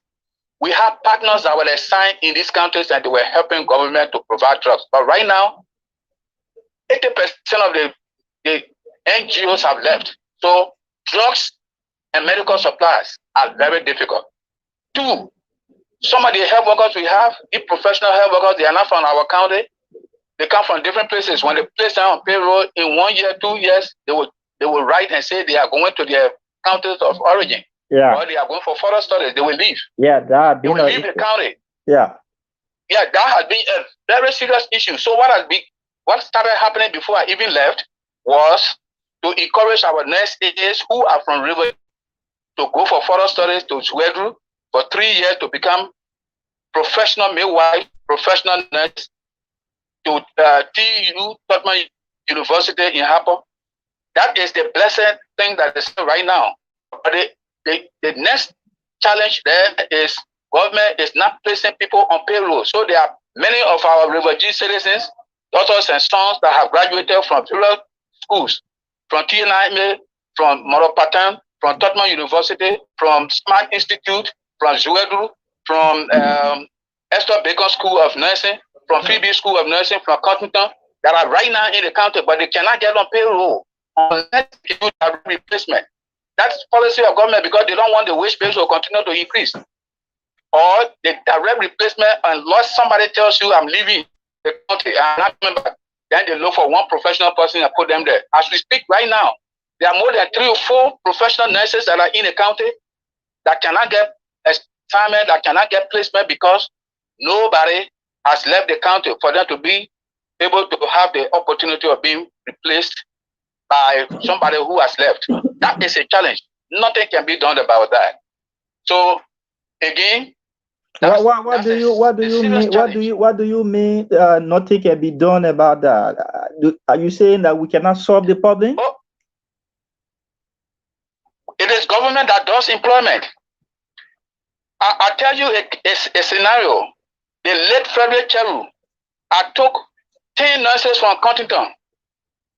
we have partners that were assigned in these countries and they were helping government to provide drugs. But right now, 80% of the NGOs have left. So drugs and medical supplies are very difficult. 2, some of the health workers we have, the professional health workers, they are not from our county. They come from different places. When they place them on payroll in 1 year, 2 years, they will write and say they are going to their counties of origin. Yeah. Or they are going for further studies, they will leave. Yeah, they will leave the county. Yeah. Yeah, that has been a very serious issue. So what started happening before I even left was to encourage our nurses who are from River to go for further studies to Sweden for 3 years to become professional midwife, professional nurse, to TU, Tottenham University in Harper. That is the blessed thing that is right now. But the next challenge there is government is not placing people on payroll. So there are many of our refugee citizens, daughters and sons that have graduated from various schools, from TNIMA, from Moropatan, from Tottenham University, from Smart Institute, from Zuedu, from Esther Bacon School of Nursing, from Phoebe School of Nursing, from Cottington, that are right now in the county, but they cannot get on payroll unless they do a replacement. That's policy of government because they don't want the wage base to continue to increase. Or the direct replacement, unless somebody tells you I'm leaving the country and I'm not member, then they look for one professional person and put them there. As we speak right now, there are more than 3 or 4 professional nurses that are in the county that cannot get assignment, that cannot get placement because nobody has left the county for them to be able to have the opportunity of being replaced by somebody who has left. That is a challenge. Nothing can be done about that. So again, what do you mean nothing can be done about that? Are you saying that we cannot solve the problem? Oh, it is government that does employment. I'll tell you a scenario. The late Frederick Cheru, I took 10 nurses from Cottington.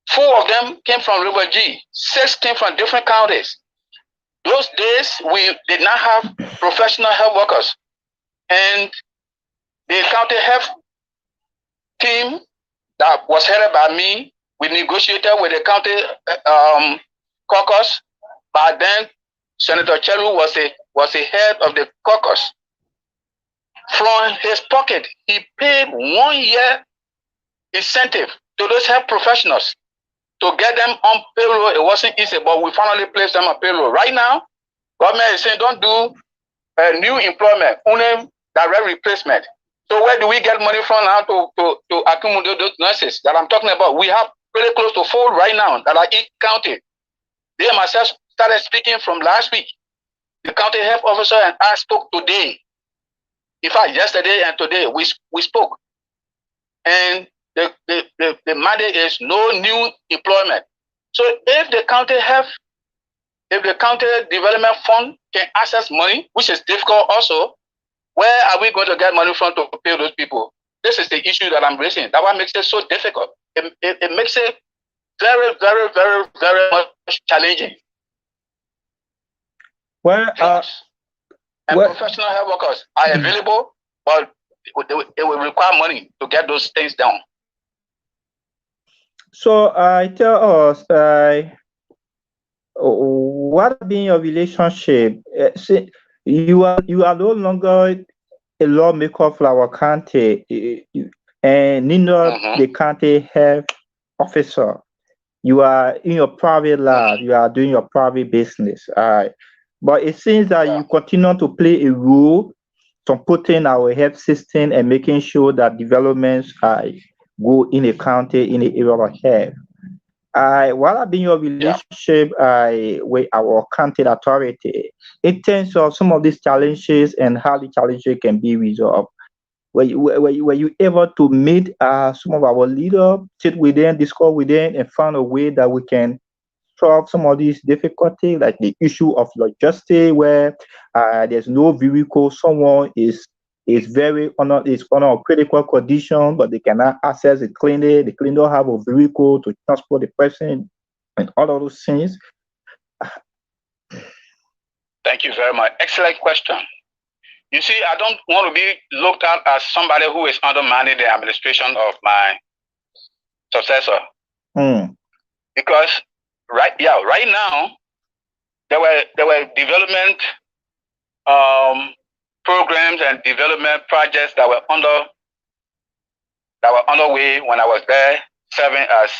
4 of them came from River G. 6 came from different counties. Those days, we did not have professional health workers. And the county health team that was headed by me, we negotiated with the county caucus. By then, Senator Cheru was the head of the caucus. From his pocket, he paid 1 year incentive to those health professionals to get them on payroll. It wasn't easy, but we finally placed them on payroll. Right now, government is saying don't do new employment, only direct replacement. So where do we get money from now to accumulate those nurses that I'm talking about? We have pretty close to 4 right now that are in county. They myself started speaking from last week. The county health officer and I spoke today. In fact, yesterday and today we spoke. And the mandate is no new employment. So if the county development fund can access money, which is difficult also, where are we going to get money from to pay those people? This is the issue that I'm raising. That one makes it so difficult. It makes it very, very, very, very much challenging. Well, and professional health workers are available, but it will require money to get those things done. So tell us, what has been your relationship? You are no longer a lawmaker for our county, and neither the county health officer. You are in your private life. You are doing your private business. But it seems that you continue to play a role supporting our health system and making sure that developments go in the county, in the area of health. What have been your relationship with our county authority in terms of some of these challenges and how the challenges can be resolved? Were you able to meet some of our leaders, sit with them, discuss with them, and find a way that we can solve some of these difficulties, like the issue of logistics, where there's no vehicle, someone is on a critical condition, but they cannot access the clinic. The clinic don't have a vehicle to transport the person, and all of those things. Thank you very much. Excellent question. You see, I don't want to be looked at as somebody who is undermining the administration of my successor. Because right now there were development programs and development projects that were underway when I was there serving as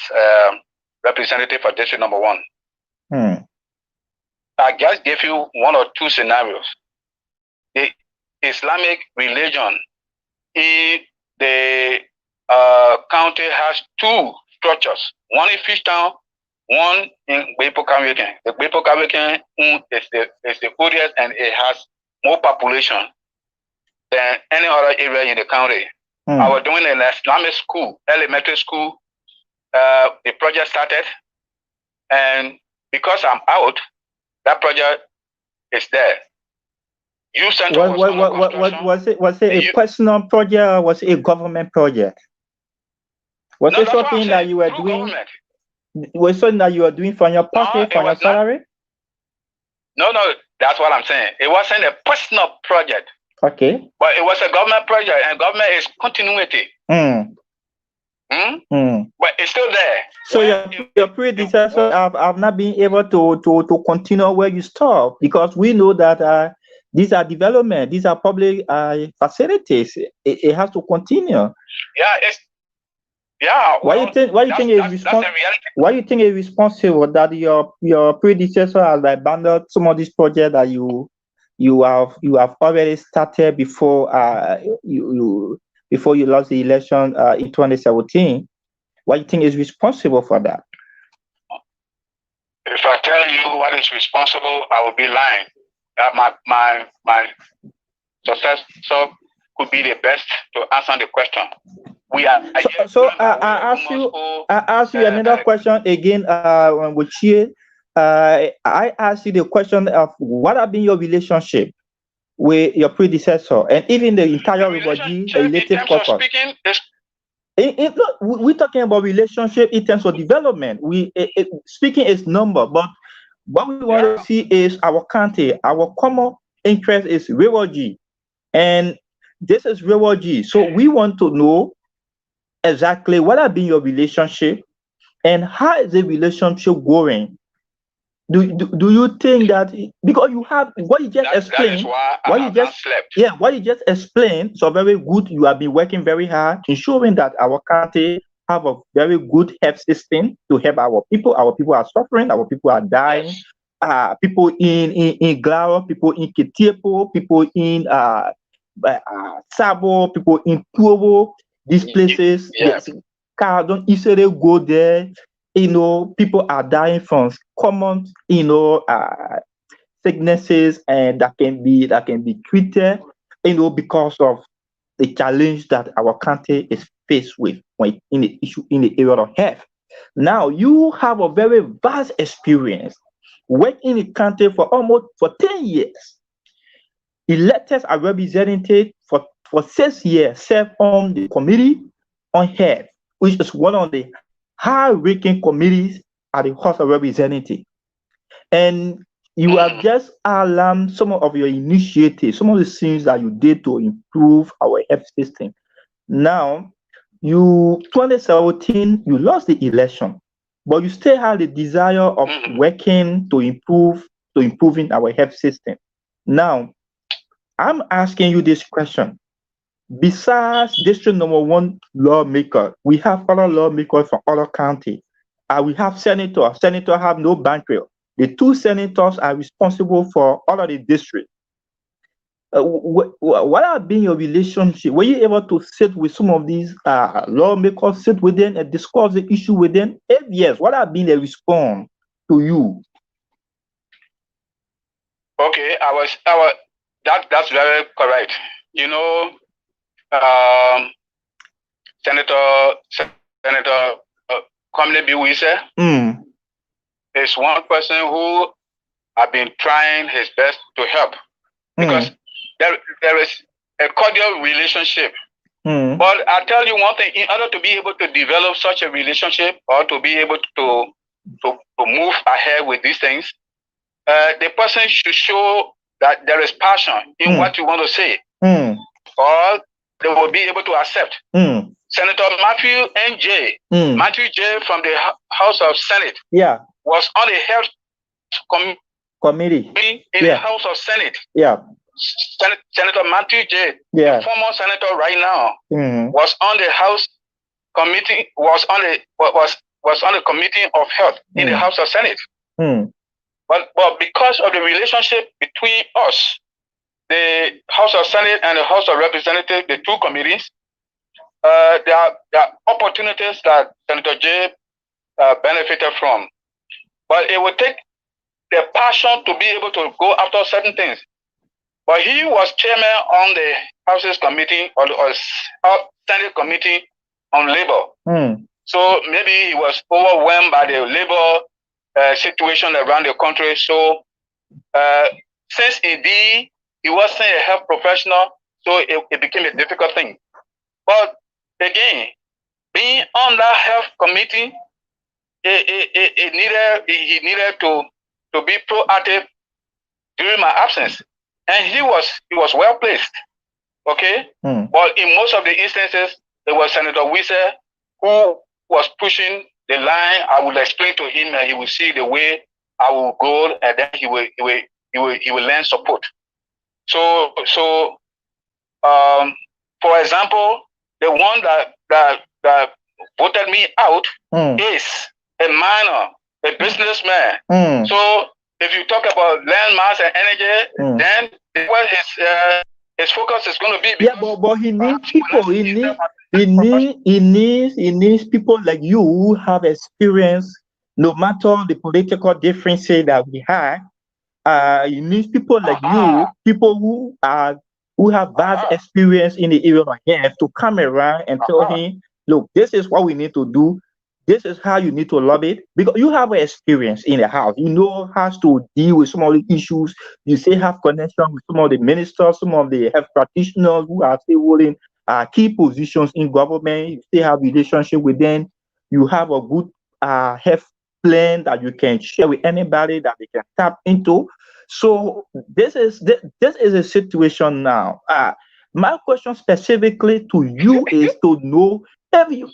representative for District Number 1. I just gave you one or two scenarios. The Islamic religion in the county has two structures. One in Fishtown, one in Bepo-Kawikin. The Bepo-Kawikin is the oldest and it has more population than any other area in the county. I was doing an Islamic school, elementary school. The project started, and because I'm out, that project is there. Youth Center was it a personal project or was it a government project? Was it something that you were doing? Government. Was something that you were doing from your pocket, from your salary? No, that's what I'm saying. It wasn't a personal project. Okay. But it was a government project, and government is continuity. But it's still there. So your predecessor have not been able to continue where you stop, because we know that these are development, these are public facilities. It has to continue. Yeah, why you think it's responsible that your predecessor has abandoned some of these projects that you have already started before you lost the election in 2017? What do you think is responsible for that? If I tell you what is responsible, I will be lying. My successor could be the best to answer the question. I ask you another question again. With you, I asked you the question of what have been your relationship with your predecessor and even the entire Rivergy relative corpus. We're talking about relationship in terms of development. Speaking is number, but what we want to see is our country, our common interest is Rivergy, and this is Rivergy. So we want to know exactly what have been your relationship and how is the relationship going? Do you think that because you have what you just explained, what you just explained, so very good. You have been working very hard, ensuring that our country have a very good health system to help our people. Our people are suffering, our people are dying. People in Glaro, people in Kitiepo, people in Sabo, people in Tuobo, these places. Cars don't easily go there. People are dying from common, sicknesses, and that can be treated, because of the challenge that our country is faced with in the issue in the area of health. Now you have a very vast experience working in the country for 10 years. Elected as representative for 6 years, served on the Committee on Health, which is one of the high-ranking committees at the House of Representatives. And you have just alarmed some of your initiatives, some of the things that you did to improve our health system. Now, 2017, you lost the election, but you still have the desire of working to improving our health system. Now, I'm asking you this question. Besides District Number 1 lawmaker, we have other lawmakers from other counties. We have senators. Senators have no bankroll. The 2 senators are responsible for all of the districts. What have been your relationship? Were you able to sit with some of these lawmakers, sit with them and discuss the issue with them? If yes, what have been the response to you? Okay, that's very correct. Senator Kwame Biwise is one person who have been trying his best to help, because there is a cordial relationship. But I'll tell you one thing: in order to be able to develop such a relationship or to be able to move ahead with these things, the person should show that there is passion in what you want to say, or they will be able to accept. Senator Matthew J. Matthew J. from the House of Senate was on the health committee in the House of Senate. Senator Matthew J. the former senator right now, was on the House committee, was on the committee of health in the House of Senate. But because of the relationship between us, the House of Senate and the House of Representatives, the two committees, there are opportunities that Senator Jay benefited from. But it would take the passion to be able to go after certain things. But he was chairman on the House's committee or Senate committee on labor. So maybe he was overwhelmed by the labor situation around the country. So since he wasn't a health professional, so it became a difficult thing. But again, being on that health committee, he needed to be proactive during my absence, and he was well placed. Okay, but in most of the instances, it was Senator Wiese who was pushing the line. I would explain to him, and he would see the way I will go, and then he will lend support. So for example, the one that voted me out is a minor, a businessman. So if you talk about land, mass, and energy, then what his focus is going to be. Yeah, but he needs people. He needs people like you who have experience, no matter the political differences that we have. He needs people like you, people who have vast experience in the area of health, to come around and tell him, look, this is what we need to do. This is how you need to lobby it, because you have experience in the house. You know how to deal with some of the issues. You still have connection with some of the ministers, some of the health practitioners who are still holding key positions in government. You still have relationship with them. You have a good health plan that you can share with anybody that they can tap into. So this is a situation now. My question specifically to you is to know if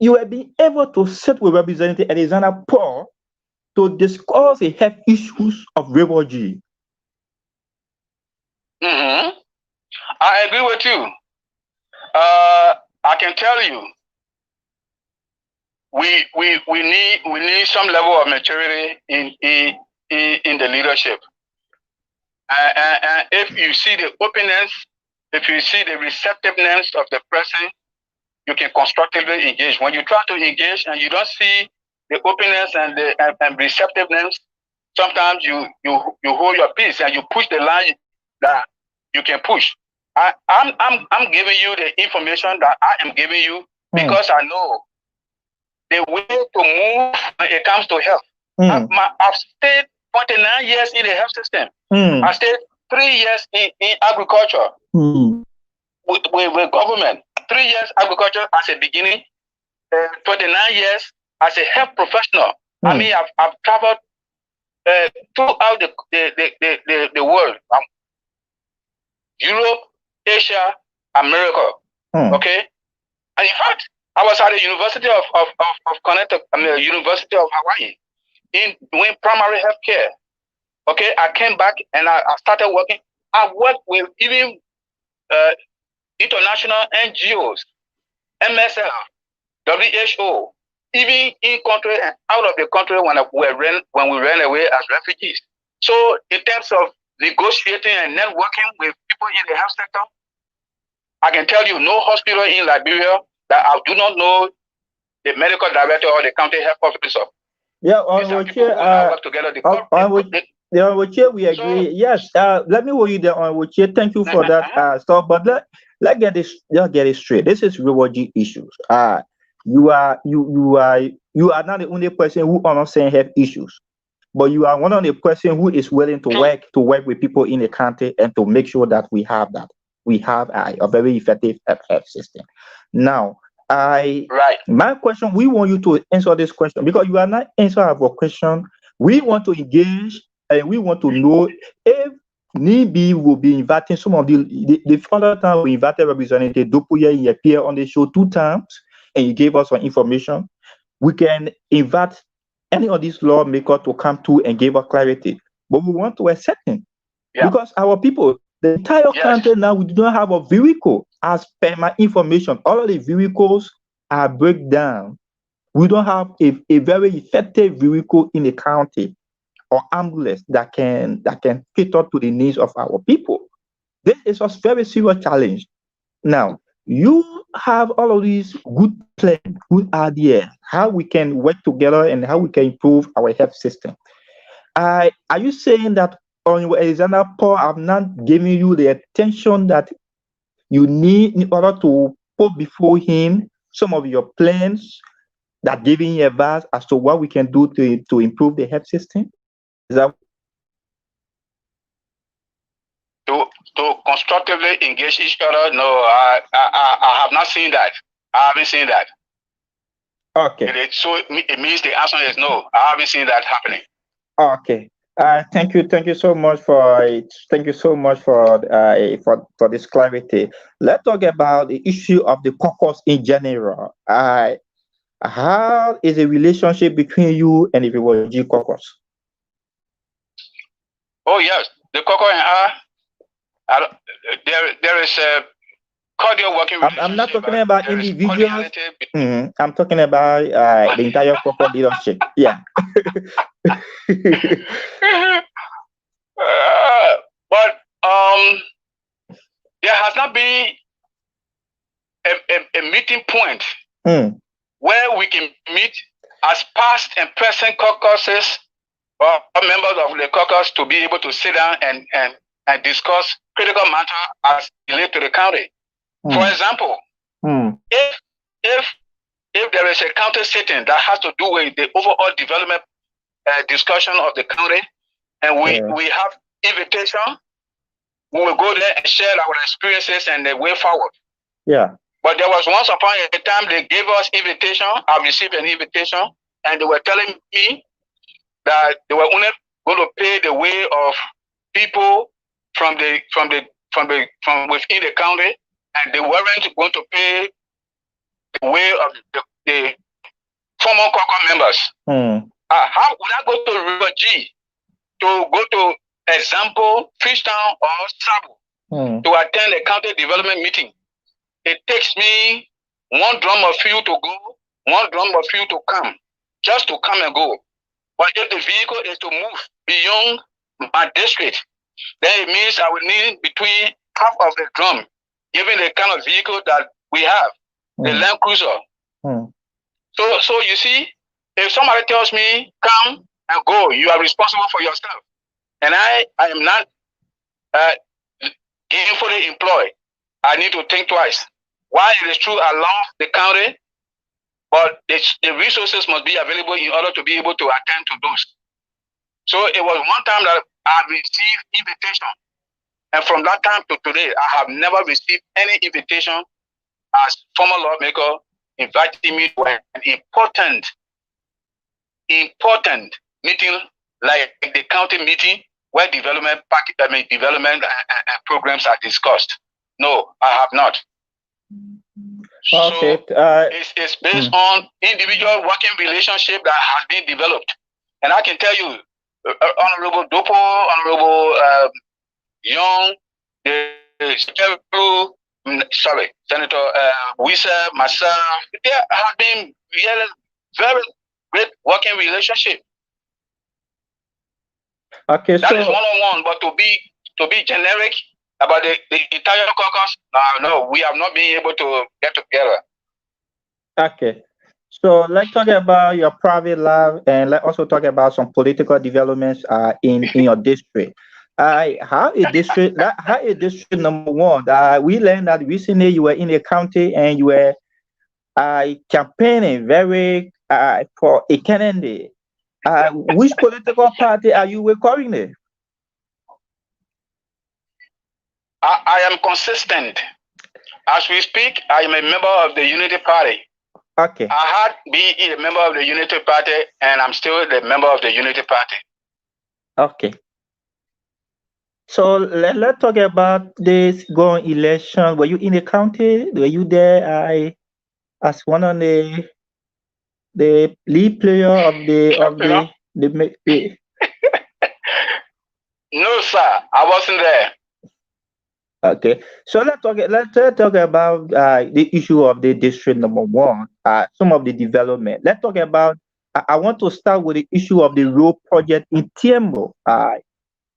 you have been able to sit with Representative Alexander Paul to discuss the health issues of River G. I agree with you. I can tell you, we need some level of maturity in the leadership. And if you see the openness, if you see the receptiveness of the person, you can constructively engage. When you try to engage and you don't see the openness and the receptiveness, sometimes you hold your peace and you push the line that you can push. I'm giving you the information that I am giving you because I know the way to move when it comes to health. I've stayed 29 years in the health system. I stayed 3 years in agriculture with government. 3 years agriculture as a beginning, 29 years as a health professional. I mean, I've traveled throughout the world, Europe, Asia, America. Okay, and in fact, I was at the University of Connecticut, University of Hawaii, doing primary health care. Okay, I came back and I started working. I worked with even international NGOs, MSF, WHO, even in country and out of the country when we ran away as refugees. So in terms of negotiating and networking with people in the health sector, I can tell you no hospital in Liberia that I do not know the medical director or the county health officer. Yeah, on which we agree. So, yes, let me hold you there on which thank you for that stuff. But let's get it straight. This is Rivergy issues. You are not the only person who are not saying have issues, but you are one of the person who is willing to work with people in the country and to make sure that we have a very effective health system. Now, my question, we want you to answer this question because you are not answering our question. We want to engage and we want to know if need be, will be inviting some of the other time we invited Representative Dupuye. He appeared on the show 2 times and he gave us some information. We can invite any of these lawmakers to come to and give us clarity, but we want to accept him because our people, the entire country now, we do not have a vehicle. As per my information, all of the vehicles are break down. We don't have a very effective vehicle in the county or ambulance that can cater to the needs of our people. This is a very serious challenge. Now, you have all of these good plans, good ideas, how we can work together and how we can improve our health system. Are you saying that on your Alexander Paul, I'm not giving you the attention that you need in order to put before him some of your plans, that giving you advice as to what we can do to improve the health system? Is that to constructively engage each other? No, I have not seen that. I haven't seen that. Okay. So it means the answer is no. I haven't seen that happening. Okay. Thank you so much for this clarity. Let's talk about the issue of the caucus in general. How is the relationship between you and the Viwoji caucus? Oh yes, the caucus and there is a cordial working relationship. I'm not talking about individuals. I'm talking about the entire caucus leadership. Yeah. But there has not been a meeting point where we can meet as past and present caucuses or members of the caucus to be able to sit down and discuss critical matter as related to the county. For example, if there is a county sitting that has to do with the overall development discussion of the county, and we have invitation, we will go there and share our experiences and the way forward. Yeah. But there was once upon a time they gave us invitation. I received an invitation, and they were telling me that they were only going to pay the way of people from within the county, and they weren't going to pay the way of the former caucus members. How would I go to River G to go to example Fishtown or Sabo to attend a county development meeting? It takes me one drum of fuel to go, one drum of fuel to come, just to come and go. But if the vehicle is to move beyond my district, then it means I will need between half of the drum, given the kind of vehicle that we have, the Land Cruiser. So you see, if somebody tells me, come and go, you are responsible for yourself. And I am not gainfully employed. I need to think twice. While it is true I love the county, but the resources must be available in order to be able to attend to those. So it was one time that I received invitation. And from that time to today, I have never received any invitation as former lawmaker inviting me to an important meeting like the county meeting where development programs are discussed. No, I have not. Okay. So it's based on individual working relationship that has been developed. And I can tell you, Honorable Dopo, Honorable Young, Senator Wisa, myself, there have been really very great working relationship. Okay, that is one-on-one, but to be generic about the entire caucus, no, we have not been able to get together. Okay. So let's talk about your private life, and let's also talk about some political developments in your district. How a district number one, we learned that recently you were in a county and you were campaigning very for a candidate. Which political party are you recording? I am consistent. As we speak, I am a member of the Unity Party. Okay. I had been a member of the Unity Party, and I'm still the member of the Unity Party. Okay. So let's talk about this going election. Were you in the county? Were you there? As one of the lead player of the No, sir, I wasn't there. Okay, so let's talk about the issue of the district number one. Some of the development. Let's talk about. I want to start with the issue of the road project in Tiembo.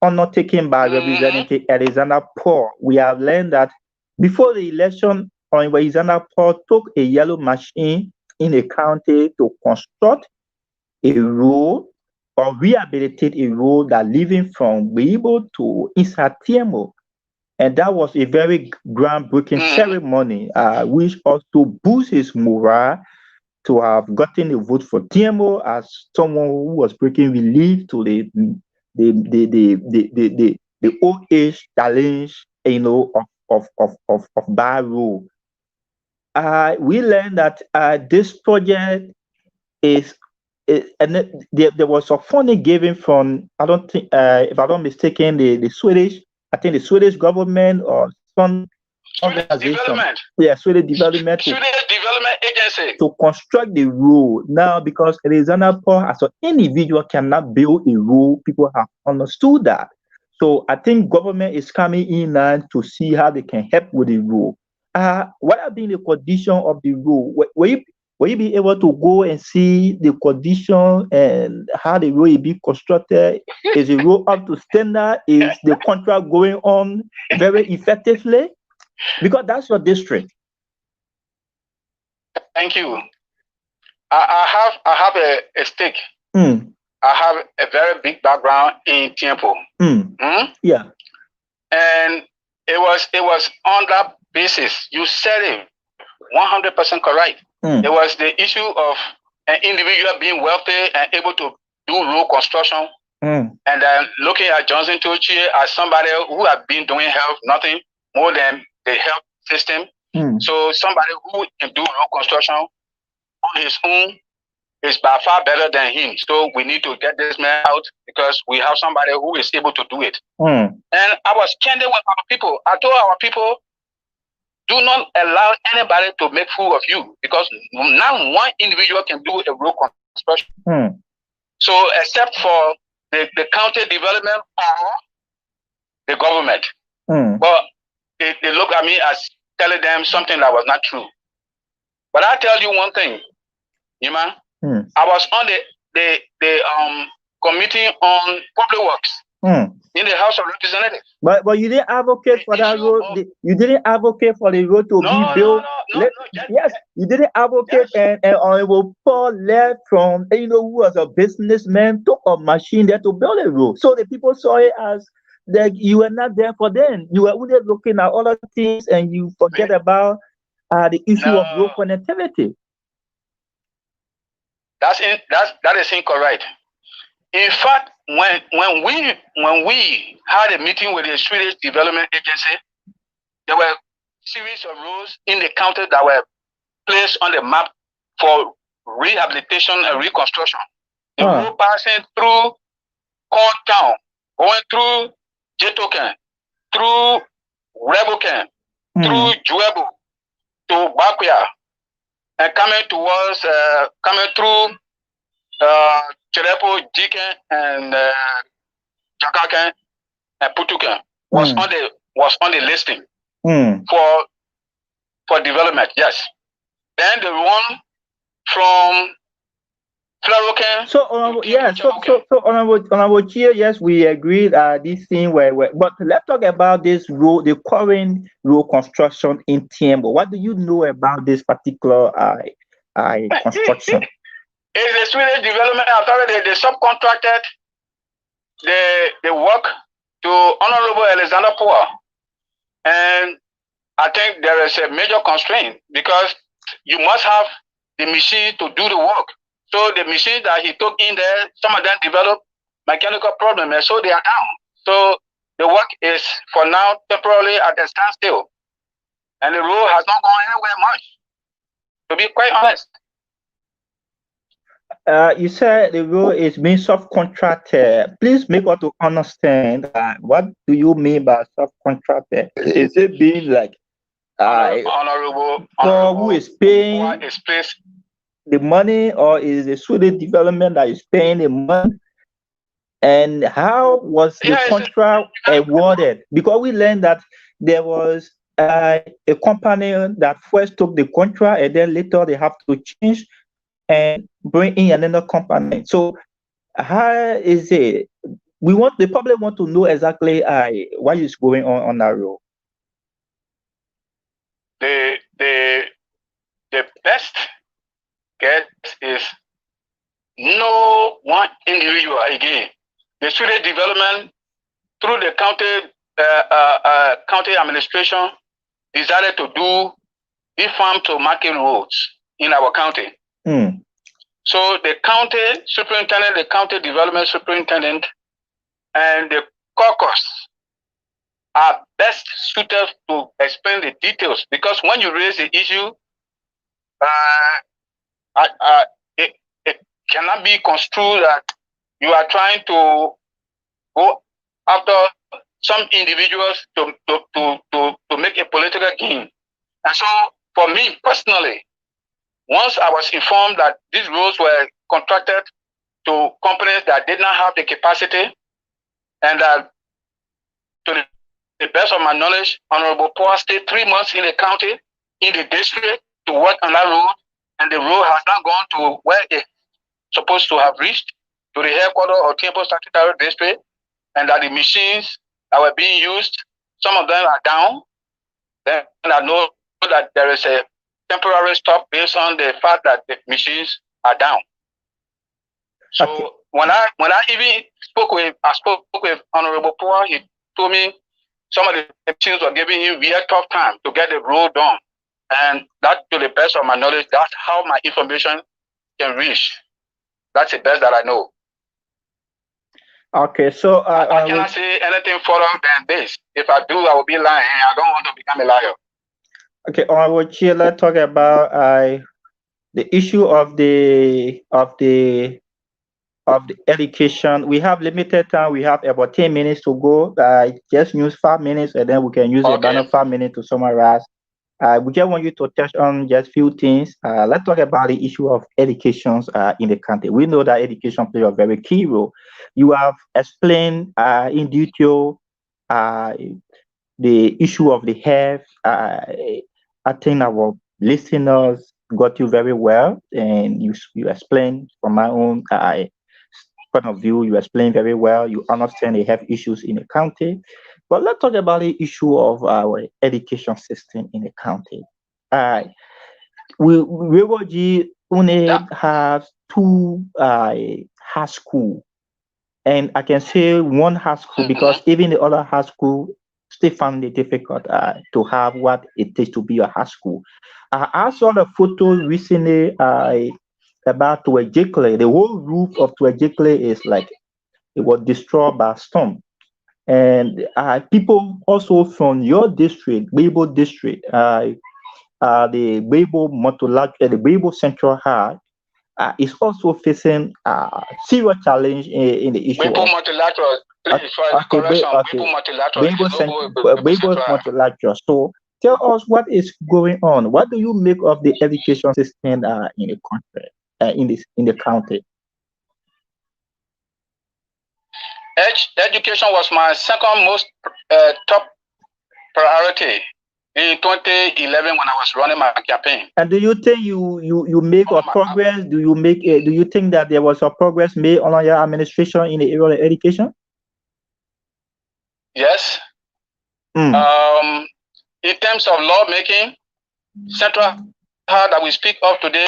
Undertaken by Representative Alexander Paul. We have learned that before the election, Alexander Paul took a yellow machine in a county to construct a road or rehabilitate a road that leaving from Weibo to inside Tiembo. And that was a very groundbreaking ceremony, which also boost his morale to have gotten a vote for Tiembo as someone who was bringing relief to the old age challenge, of bad road. We learned that this project is. And there was a funding given from, I don't think, if I'm not mistaken, the Swedish, I think the Swedish government or some organization. Swedish Development Agency to construct the road. Now, because Alexander Paul as an individual cannot build a road, people have understood that. So I think government is coming in now to see how they can help with the road. What have been the condition of the road? Will you be able to go and see the condition and how the road will be constructed? Is the road up to standard? Is the contract going on very effectively? Because that's your district. Thank you. I have a stake. I have a very big background in Tiempo. Yeah. And it was on that basis. You said it 100% correct. It was the issue of an individual being wealthy and able to do road construction. And then looking at Johnson Tochie as somebody who has been doing health, nothing more than the health system. So somebody who can do road construction on his own is by far better than him. So we need to get this man out because we have somebody who is able to do it. And I was candid with our people. I told our people, do not allow anybody to make fool of you because not one individual can do a road construction. So except for the county development or the government. But they look at me as telling them something that was not true. But I tell you one thing, Yima, I was on the committee on public works in the House of Representatives. But you didn't advocate for that road. You didn't advocate for the road to be built. Yes, you didn't advocate, and Honorable Paul left from who was a businessman, took a machine there to build a road. So the people saw it as that you were not there for them. You were only looking at other things, and you forget about the issue of road connectivity. That is incorrect. In fact, when we had a meeting with the Swedish Development Agency, there were a series of roads in the county that were placed on the map for rehabilitation and reconstruction. The road passing through Corn Town, going through Jetoken, through Reboken, through Juebo to Bakuya, and coming through Cherepo, Jiken, and Jakaken, and Putuken was on the listing for development. Yes. Then the one from Flaroken. So Honorable Chair, yes, we agree this thing but let's talk about this road, the current road construction in Tiembo. What do you know about this particular construction? It's the Swedish Development Authority. They subcontracted the work to Honorable Alexander Poor. And I think there is a major constraint because you must have the machine to do the work. So the machines that he took in there, some of them developed mechanical problems, and so they are down. So the work is, for now, temporarily at a standstill. And the road has not gone anywhere much, to be quite honest. You said the road is being subcontracted. Please make us to understand what do you mean by subcontracted? Is it being like honorable who is paying the money, or is the Swedish development that is paying the money? And how was the contract awarded? Because we learned that there was a company that first took the contract, and then later they have to change and bring in another company. So how is it? The public want to know exactly what is going on that road. The best guess is no one individual again. The student development through the county administration decided to do the farm to market roads in our county. So the county superintendent, the county development superintendent, and the caucus are best suited to explain the details, because when you raise the issue, it cannot be construed that you are trying to go after some individuals to make a political gain. And so for me personally, once I was informed that these roads were contracted to companies that did not have the capacity, and that to the best of my knowledge, Honorable Power stayed 3 months in the county, in the district, to work on that road, and the road has not gone to where it's supposed to have reached, to the headquarters of Temple Statutory District, and that the machines that were being used, some of them are down. Then I know that there is a temporary stop based on the fact that the machines are down. So okay. when I even spoke with Honorable Power, he told me some of the machines were giving him a tough time to get the road done. And that, to the best of my knowledge, that's how my information can reach. That's the best that I know. Okay, so I cannot say anything further than this. If I do, I will be lying. I don't want to become a liar. Okay, Honorable Chair, let's talk about the issue of the education. We have limited time. We have about 10 minutes to go. Just use 5 minutes, and then we can use another 5 minutes to summarize. We just want you to touch on just few things. Let's talk about the issue of education in the country. We know that education plays a very key role. You have explained in detail the issue of the health. I think our listeners got you very well, and you explained from my own point of view. You explained very well. You understand the health issues in the county. But let's talk about the issue of our education system in the county. We only have 2 high school, and I can say 1 high school because even the other high school still found it difficult to have what it takes to be a high school. I saw the photo recently about Tuejekle. The whole roof of Tuejekle is like it was destroyed by a storm. And people also from your district, Weibo district, the Weibo Motolacho, the Weibo Central High, is also facing a serious challenge in the issue. Weibo Motolacho, Weibo Motolacho. So tell us what is going on. What do you make of the education system in the country, in the county? Education was my second most top priority in 2011 when I was running my campaign. And do you think you make a progress? Do you think that there was a progress made on your administration in the area of education? Yes. In terms of lawmaking, Central High that we speak of today.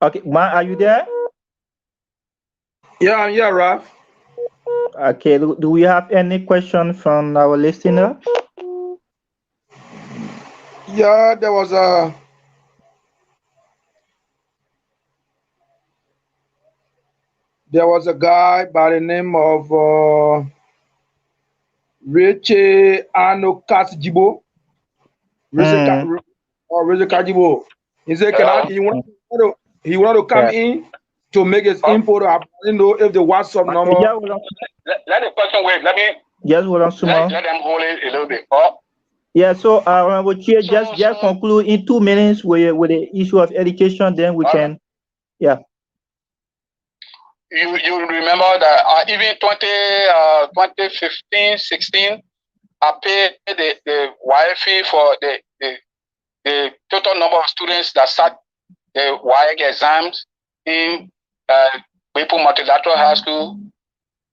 Okay, Ma, are you there? Yeah, I'm here, Ralph. Okay, do we have any question from our listener? Yeah, there was a guy by the name of Reche Ano Kasjibo. Reze Kajibo. He said, he wanted to come in to make his input. I don't know if the WhatsApp number. Let the person wait. Let me. Yes, hold on, Sumo. Let them hold it a little bit. Oh. Yeah, so Honorable Chair, just conclude in 2 minutes with the issue of education, then we can. Yeah. You remember that even 2015, 16, I paid the WAEC fee for the total number of students that sat the WAEC exams in Maple Multilateral High School.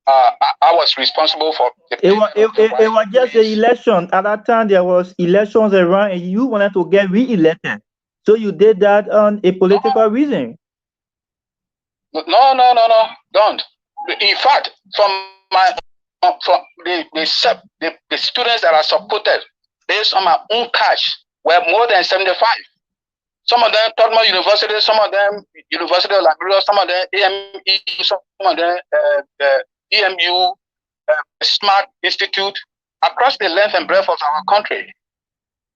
I was responsible for it was just an election. At that time, there was elections around, and you wanted to get re-elected. So you did that on a political reason. No, don't. In fact, from the students that are supported based on my own cash were more than 75. Some of them Tottenham University, some of them University of Liberia, some of them AME, some of them EMU, Smart Institute, across the length and breadth of our country.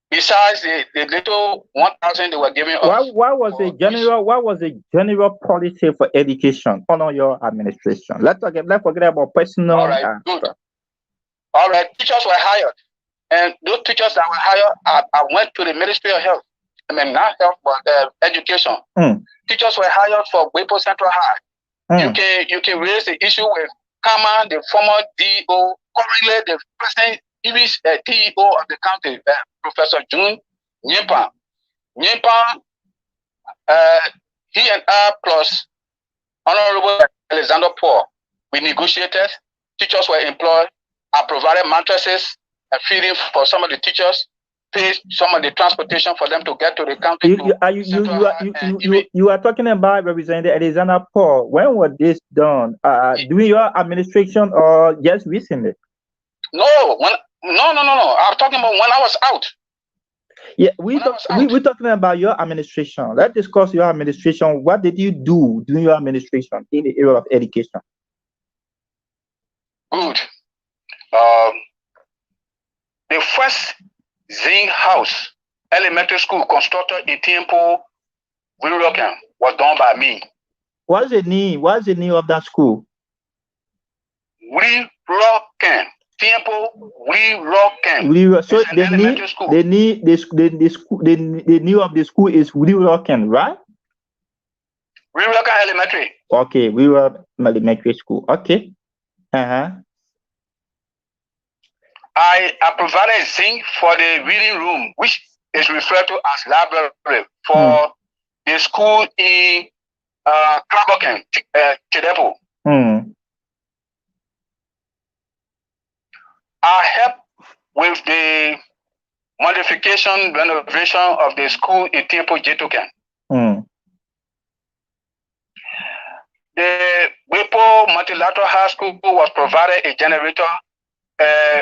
Besides the little 1,000 they were giving us. What was the general policy for education under your administration? Let's forget about personal. All right, good. All right, teachers were hired, and those teachers that were hired, I went to the Ministry of Health. I mean, not health, but education. Teachers were hired for Wapo Central High. You can raise the issue with Kama, the former DO, currently the present DO of the county, Professor June Nyimpa. He and I plus Honorable Alexander Paul, we negotiated. Teachers were employed. I provided mattresses and feeding for some of the teachers. Paid some of the transportation for them to get to the county. You are talking about Representative Alexander Paul. When was this done? During your administration or just recently? No. I'm talking about when I was out. Yeah, we're talking about your administration. Let's discuss your administration. What did you do during your administration in the area of education? Good. The first Zing House Elementary School constructed in Temple, Wirokan, was done by me. What's the name of that school? Wirokan. Temple, Wirokan. So the name of the school is Wirokan, right? Wirokan Elementary. Okay, Wirokan Elementary School. Okay. I provided zinc for the reading room, which is referred to as library for the school in Kraboken, Chidepo. I helped with the modification, renovation of the school in Tempo Jetoken. The Wipo Multilateral High School was provided a generator,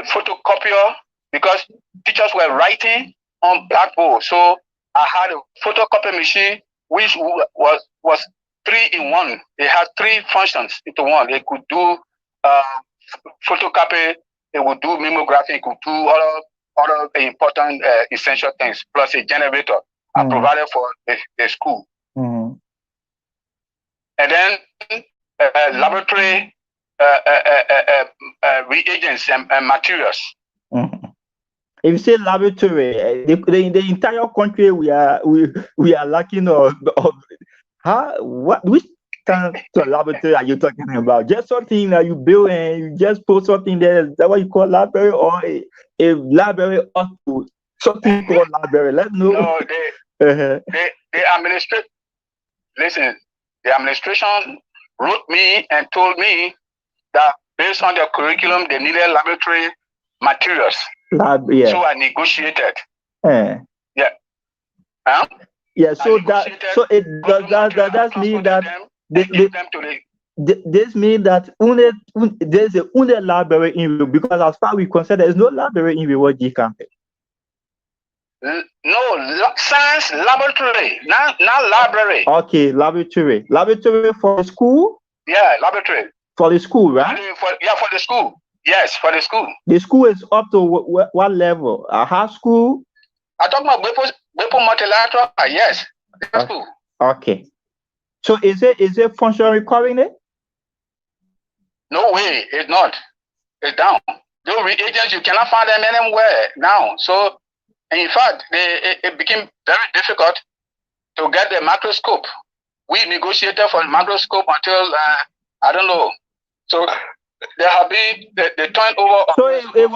photocopier, because teachers were writing on blackboard. So I had a photocopy machine which was 3-in-1. It had 3 functions into one. It could do photocopy, it would do memography, it could do other important essential things, plus a generator I provided for the school. And then laboratory reagents and materials. If you say laboratory, the entire country we are lacking of which kind of laboratory are you talking about? Just something that you build and you just put something there. Is that what you call library, or a library up to something called library? Let's know. No, the administration. Listen, the administration wrote me and told me that based on their curriculum, they needed laboratory materials. So I negotiated. Yeah. So it does mean that this means that there's only library in Rio, because as far as we consider, there's no library in Rio G campus. No, science laboratory, not library. Okay, laboratory for the school. Yeah, laboratory for the school, right? For the school. Yes, for the school. The school is up to what level? A high school? I'm talking about Bepo Multilateral. Yes, school. Okay. So is it functional cabinet? No way, it's not. It's down. Those reagents, you cannot find them anywhere now. So, in fact, it became very difficult to get the microscope. We negotiated for the microscope until, I don't know. So, there have been the turnover. So it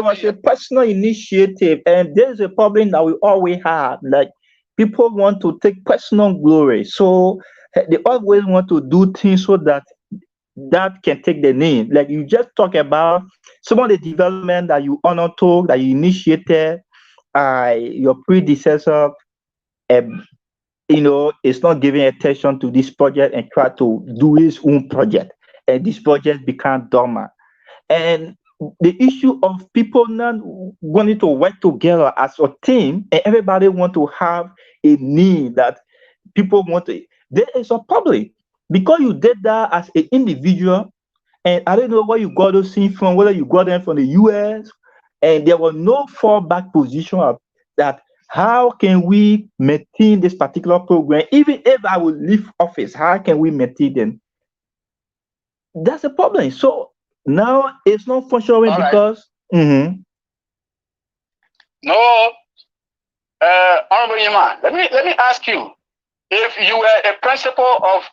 was a personal initiative, and there's a problem that we always have. Like, people want to take personal glory, so they always want to do things so that can take the name. Like you just talk about some of the development that you undertook, that you initiated, your predecessor, it's not giving attention to this project and try to do his own project, and this project become dormant. And the issue of people not wanting to work together as a team, and everybody want to have a need that people want to. There is a problem because you did that as an individual, and I don't know where you got those things from, whether you got them from the US, and there was no fallback position of that. How can we maintain this particular program? Even if I will leave office, how can we maintain them? That's a problem. So now it's not functioning all because. Right. No, Honorable Iman, let me ask you, if you were a principal of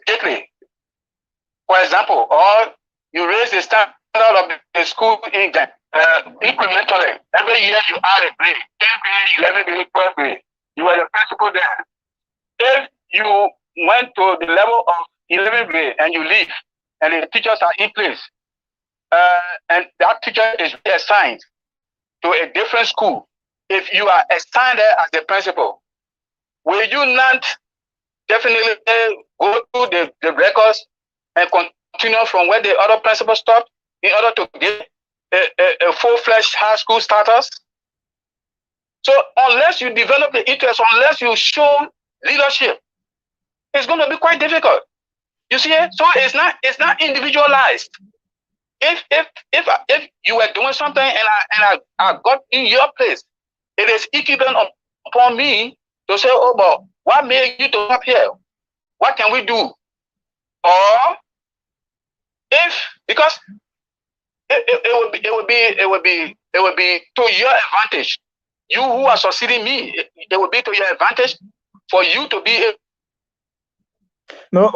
Gateway, for example, or you raise the standard of the school incrementally, every year you add a grade, 10 grade, 11 grade, 12 grade, you were the principal there. If you went to the level of 11th grade and you leave, and the teachers are in place, and that teacher is assigned to a different school, if you are assigned there as the principal, will you not definitely go through the records and continue from where the other principal stopped in order to get a full-fledged high school status? So unless you develop the interest, unless you show leadership, it's going to be quite difficult. You see it? So it's not individualized. If you were doing something and I got in your place, it is equivalent upon me to say, oh, but what made you to come here? What can we do? Or because it would be to your advantage. You who are succeeding me, it would be to your advantage for you to be no,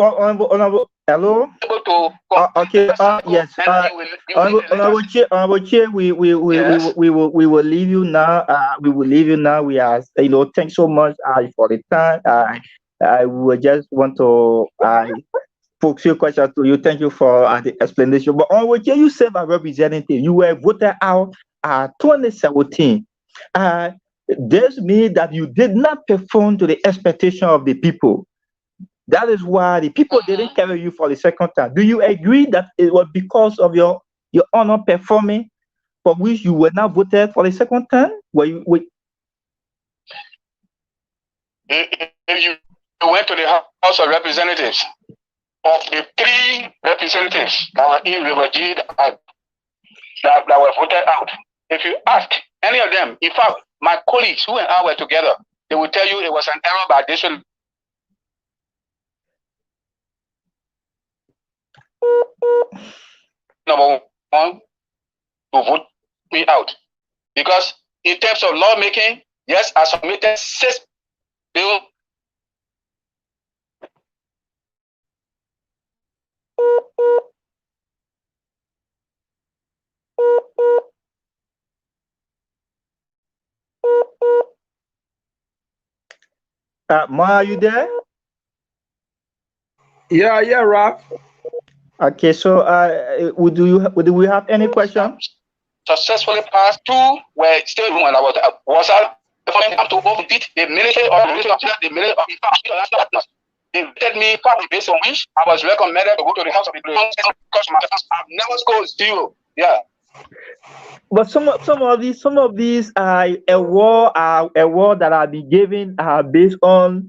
hello. Okay. Yes. Honorable Chair, we will leave you now. We will leave you now. We are, thanks so much for the time. I would just want to focus your question to you. Thank you for the explanation. But Honorable Chair, you serve as representative. You were voted out 2017. This means that you did not perform to the expectation of the people. That is why the people didn't carry you for the second time. Do you agree that it was because of your honor performing for which you were not voted for the second time? If you went to the House of Representatives, of the 3 representatives that were in River G that were voted out, if you ask any of them, in fact, my colleagues who and I were together, they will tell you it was an error by this. Number one, to vote me out. Because in terms of lawmaking, yes, I submitted 6 bills. Ma, are you there? Yeah, Ralph. Okay, so do we have any questions? Successfully passed. 2 were still when I was to overbeat the military or the military of the they invited me partly based on which I was recommended to go to the House of Representatives because I've never scored 0. Yeah. But some of these awards that are being given are based on.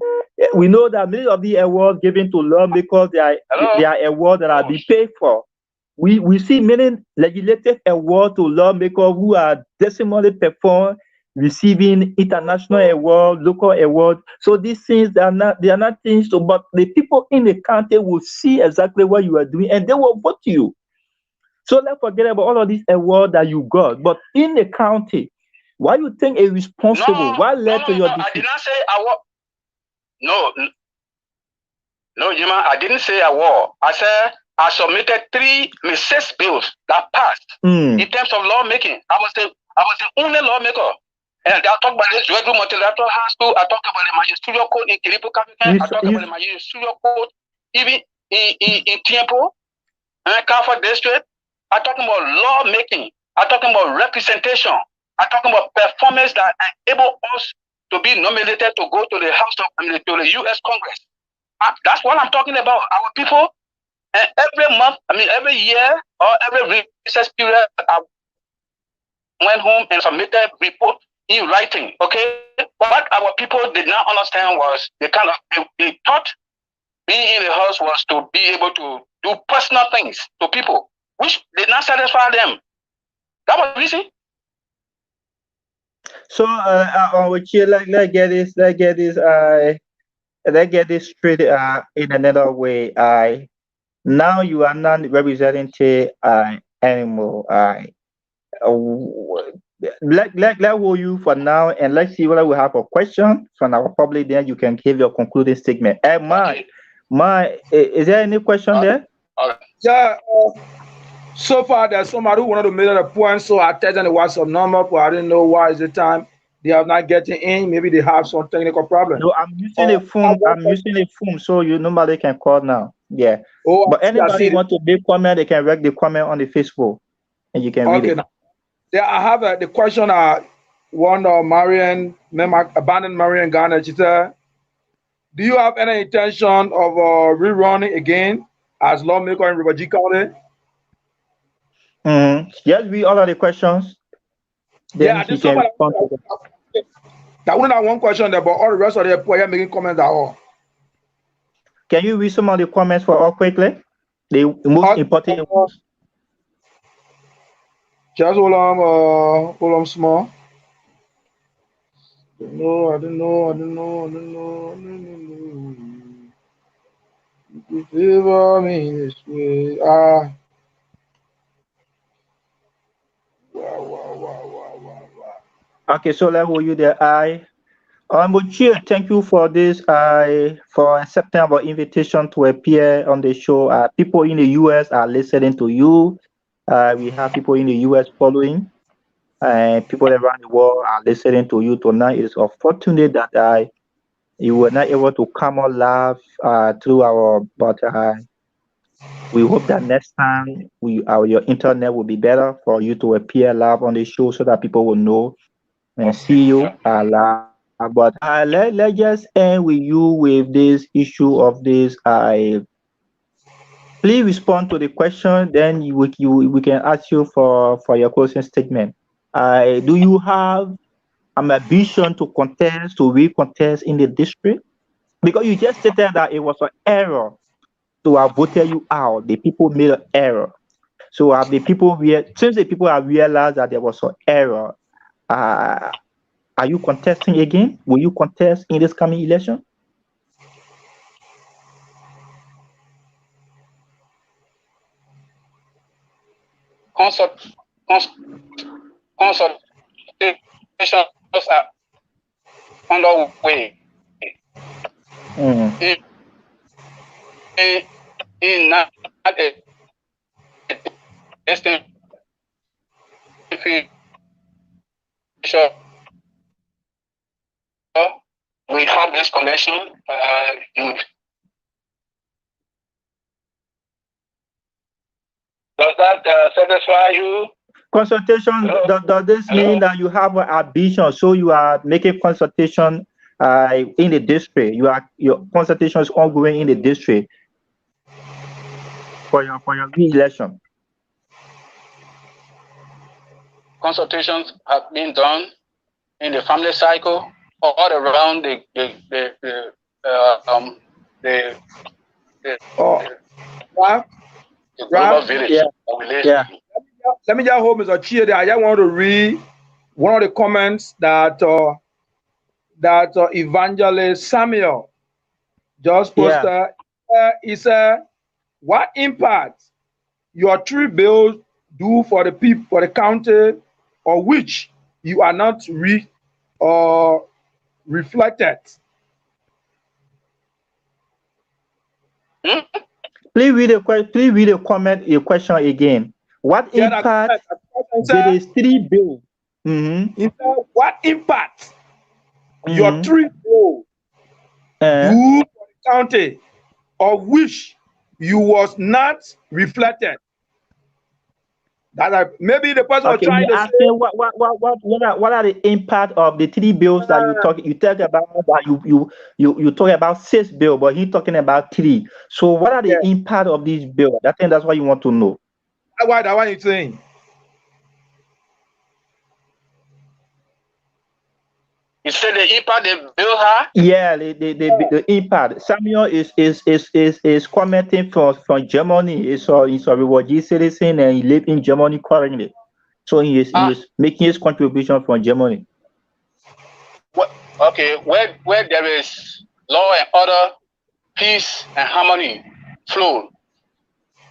We know that many of the awards given to lawmakers they are awards that are being paid for. We see many legislative awards to lawmakers who are decimally performed receiving international award, local award. So these things they are not things to, but the people in the county will see exactly what you are doing and they will vote you. So let's forget about all of these awards that you got. But in the county, why you think a responsible? What led to your defeat? I did not say award. No, Jima, I didn't say award. I said I submitted 6 bills that passed in terms of lawmaking. I was the only lawmaker. And I talked about this Dreadful Multilateral House too. I talked about the magisterial code in Kiripu Capital. I talked about the magisterial code even in Tiempo and Kafa District. I'm talking about lawmaking. I'm talking about representation. I'm talking about performance that enable us to be nominated to go to the to the U.S. Congress. That's what I'm talking about. Our people, and every month, every year or every recess period, I went home and submitted report in writing. Okay, what our people did not understand was they thought being in the house was to be able to do personal things to people, which did not satisfy them. That was easy. So, let's get this straight in another way. Now you are not representing anymore. Let hold you for now, and let's see whether we have a question from our public. Then you can give your concluding statement. Is there any question there? Yeah. So far, there's somebody who wanted to make a point, so I texted them the WhatsApp number, but I didn't know why is the time they are not getting in. Maybe they have some technical problem. No, I'm using a phone. So nobody can call now. Yeah. Oh, but anybody want to make comment, they can write the comment on the Facebook, and you can read it. Yeah, I have the question. One Marian, abandoned Marian Ghana. She said, "Do you have any intention of rerunning again as lawmaker in River G County?" Yes, read all of the questions. Then yeah, that only one question there, but all the rest of the people are making comments at all. Can you read some of the comments for all quickly? The most important ones. Just hold on small. I don't know. You favor me this way. Wow. Okay, so let's hold you there. Chair, thank you for this. For accepting our invitation to appear on the show. People in the US are listening to you. We have people in the US following. People around the world are listening to you tonight. It's unfortunate that you were not able to come on live through but we hope that next time your internet will be better for you to appear live on the show so that people will know and see you live. But let's just end with you with this issue of this. Please respond to the question. Then we can ask you for your closing statement. Do you have an ambition to recontest in the district? Because you just stated that it was an error to have voted you out. The people made an error. So since the people have realized that there was an error, are you contesting again? Will you contest in this coming election? Consultations are underway. In not a distant future, we have this connection. Does that satisfy you? Consultation, does this mean that you have an ambition? So you are making consultation in the district. Your consultation is ongoing in the district for your re-election. Consultations have been done in the family cycle all around the global village. Yeah. Let me just hold Mr. Chia there. I just want to read one of the comments that Evangelist Samuel just posted. He said, "What impact your 3 bills do for the people, for the county, or which you are not reflected?" Please read a comment, a question again. What impact did these 3 bills? He said, "What impact your 3 bills do for the county, of which you was not reflected?" That maybe the person was trying to say, what are the impact of the 3 bills that you talk about? That you talk about 6 bills, but he's talking about 3. So what are the impact of these bills? I think that's what you want to know. What are you saying? You said the impact the bill had? Yeah, the impact. Samuel is commenting from Germany. He's a refugee citizen and he lives in Germany currently. So he is making his contribution from Germany. Okay, where there is law and order, peace and harmony flow.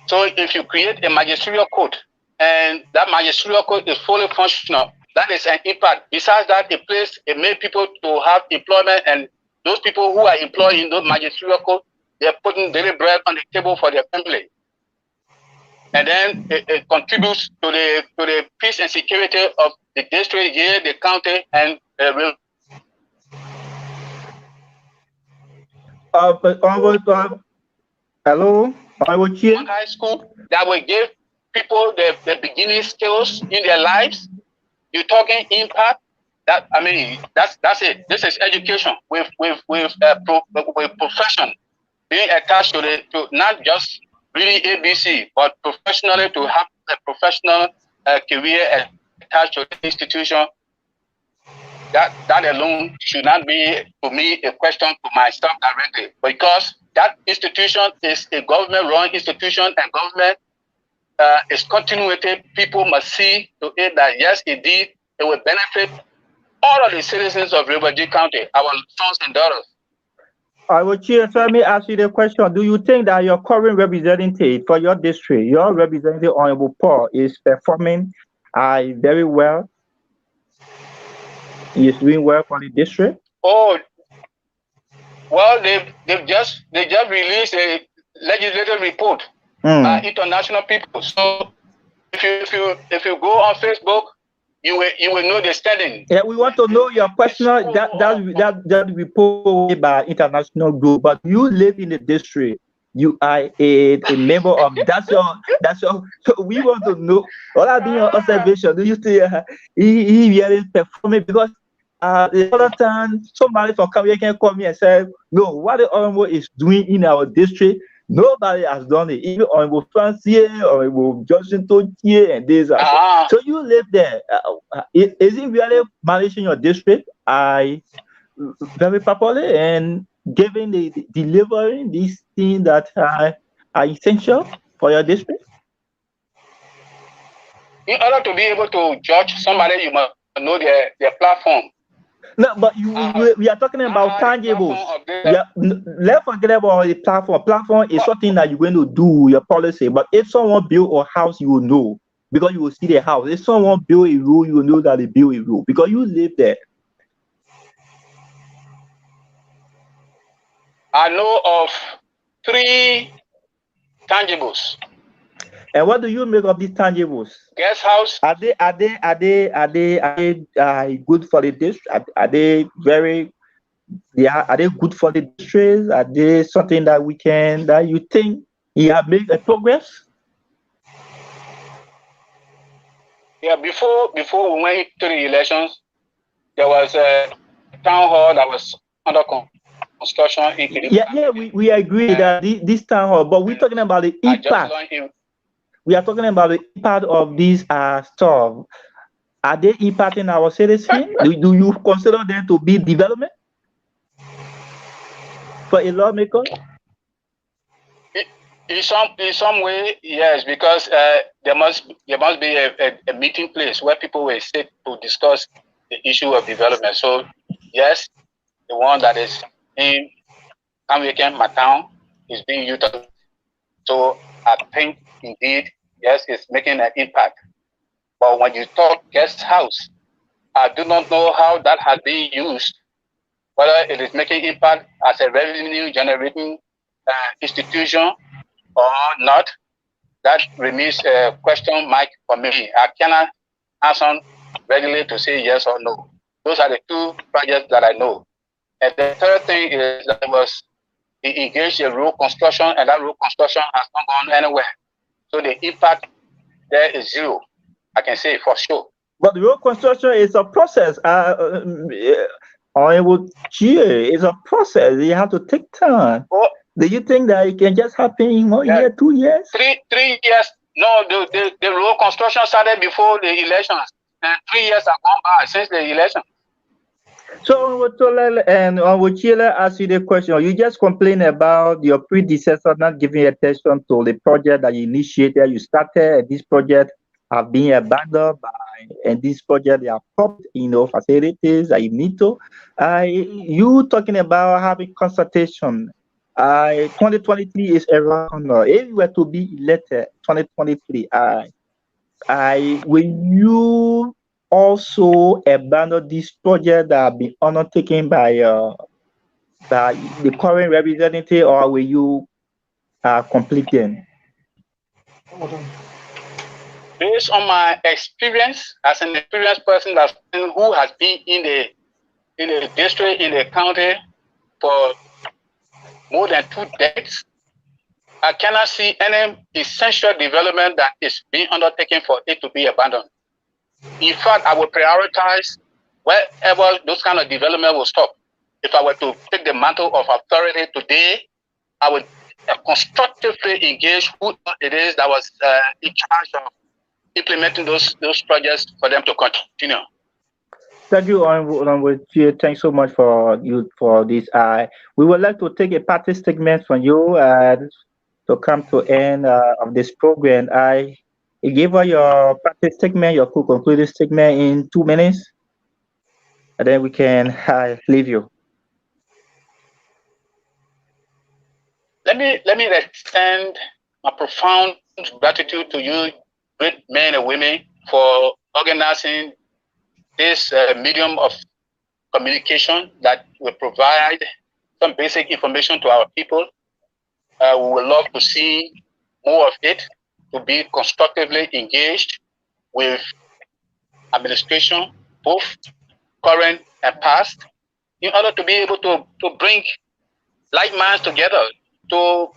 So if you create a magisterial code and that magisterial code is fully functional, that is an impact. Besides that, it made people to have employment, and those people who are employed in those magisterial code, they're putting daily bread on the table for their family. And then it contributes to the peace and security of the district, the county, and hello, high school that will give people the beginning skills in their lives. You're talking impact. That's it. This is education with profession being attached to not just really ABC, but professionally to have a professional career attached to the institution. That alone should not be, to me, a question to myself directly, because that institution is a government-run institution, and government is continuity. People must see to it that yes, indeed, it will benefit all of the citizens of River County, our sons and daughters. I will let me ask you the question. Do you think that your current representative for your district, your representative Honorable Paul, is performing very well? He is doing well for the district? Oh, well, they just released a legislative report by international people. So if you go on Facebook, you will know the standing. Yeah, we want to know your personal that report by international group, but you live in the district. You are a member of that's your so we want to know what are your observations. Do you see he really performing? Because the other time somebody from Kenya can come here and say, no, what the Oromo is doing in our district, nobody has done it. Even Honorable Francier, Honorable Johnson here, and these are. So you live there. Is it really managing your district? Very properly and delivering these things that are essential for your district? In order to be able to judge somebody, you must know their platform. No, but we are talking about tangibles. Let's forget about the platform. Platform is something that you're going to do, your policy. But if someone build a house, you will know because you will see the house. If someone build a road, you will know that they build a road because you live there. I know of 3 tangibles. And what do you make of these tangibles? Guest house. Are they good for the district? Are they good for the district? Are they something that you think you have made a progress? Yeah, before we went to the elections, there was a town hall that was under construction. We agree that this town hall, but we're talking about the impact. We are talking about the impact of these stuff. Are they impacting our citizens? Do you consider them to be development for a lawmaker? In some way, yes, because there must be a meeting place where people will sit to discuss the issue of development. So yes, the one that is in American Matown is being utilized. So I think indeed, yes, it's making an impact. But when you talk guest house, I do not know how that has been used, whether it is making impact as a revenue generating institution or not. That remains a question mark for me. I cannot answer regularly to say yes or no. Those are the two projects that I know. And the third thing is that he engaged in road construction, and that road construction has not gone anywhere. So the impact there is zero. I can say for sure. But the road construction is a process. It's a process. You have to take time. Oh, do you think that it can just happen in 1 year, 2 years? 3 years. No, the road construction started before the elections. And 3 years have gone by since the election. So, and Chile ask you the question. You just complain about your predecessor not giving attention to the project that you initiated. You started, and this project have been abandoned and this project they are popped, facilities that you need to. You talking about having consultation. 2023 is around. If you were to be elected 2023, will you also abandon this project that have been undertaken by the current representative, or will you complete them? Based on my experience as an experienced person who has been in the district, in the county for more than 2 decades, I cannot see any essential development that is being undertaken for it to be abandoned. In fact, I would prioritize wherever those kind of development will stop. If I were to take the mantle of authority today, I would constructively engage who it is that was in charge of implementing those projects for them to continue. Thank you, thanks so much for this. We would like to take a party statement from you to come to end of this program. You give her your party statement, your concluded statement in 2 minutes, and then we can leave you. Let me extend my profound gratitude to you, great men and women, for organizing this medium of communication that will provide some basic information to our people. We would love to see more of it, to be constructively engaged with administration, both current and past, in order to be able to bring like minds together to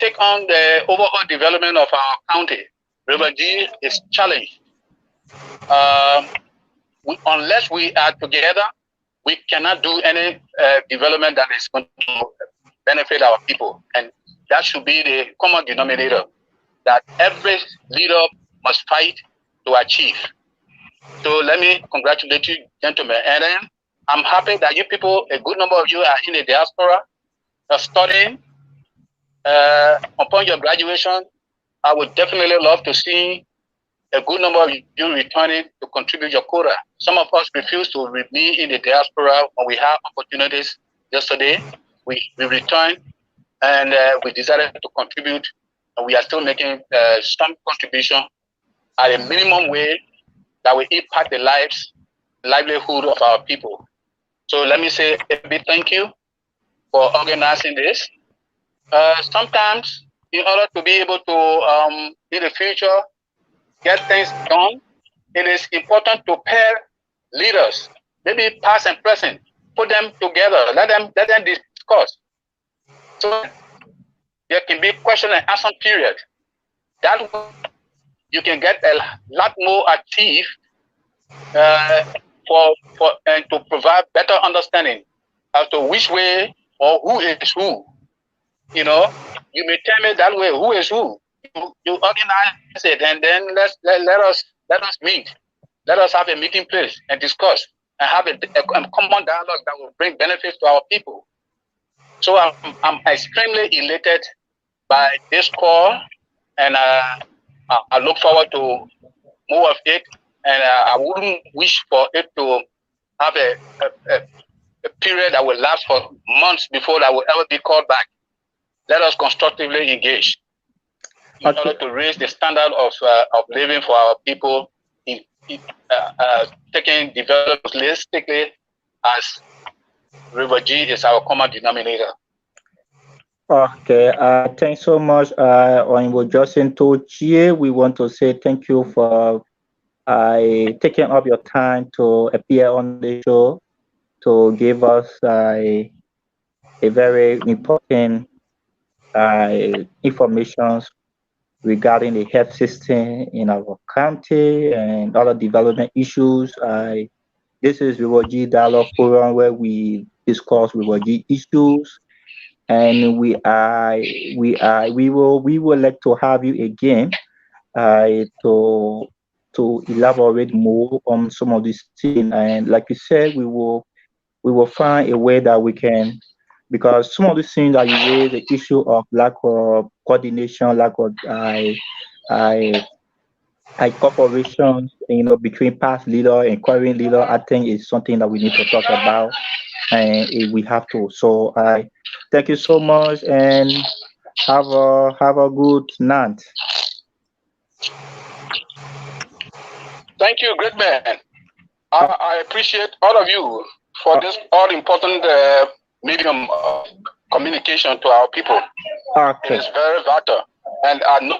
take on the overall development of our county. River G is challenged. Unless we are together, we cannot do any development that is going to benefit our people. And that should be the common denominator that every leader must fight to achieve. So let me congratulate you, gentlemen. And then I'm happy that you people, a good number of you are in the diaspora, studying. Upon your graduation, I would definitely love to see a good number of you returning to contribute your quota. Some of us refused to be in the diaspora when we had opportunities yesterday. We returned and we decided to contribute, and we are still making some contribution at a minimum way that will impact the livelihood of our people. So let me say a big thank you for organizing this. Sometimes, in order to be able to, in the future, get things done, it is important to pair leaders, maybe past and present, put them together, let them discuss. So there can be question and answer period. That way you can get a lot more achieved and to provide better understanding as to which way or who is who. You know, you may tell me that way who is who. You organize it, and then let us meet. Let us have a meeting place and discuss and have a common dialogue that will bring benefits to our people. So I'm extremely elated by this call, and I look forward to more of it. And I wouldn't wish for it to have a period that will last for months before that will ever be called back. Let us constructively engage in order to raise the standard of living for our people, taking development holistically as River G is our common denominator. Okay, thanks so much, Honorable Justin Tochie. We want to say thank you for taking up your time to appear on the show to give us a very important information regarding the health system in our county and other development issues. This is River G Dialogue Forum where we discuss River G issues, and we will like to have you again to elaborate more on some of these things. And like you said, we will find a way that we can, because some of the things that you raise, the issue of lack of coordination, lack of cooperation, between past leader and current leader, I think is something that we need to talk about, and we have to. So I thank you so much, and have a good night. Thank you, great man. I appreciate all of you for this all important medium of communication to our people. Okay. It is very vital. And I know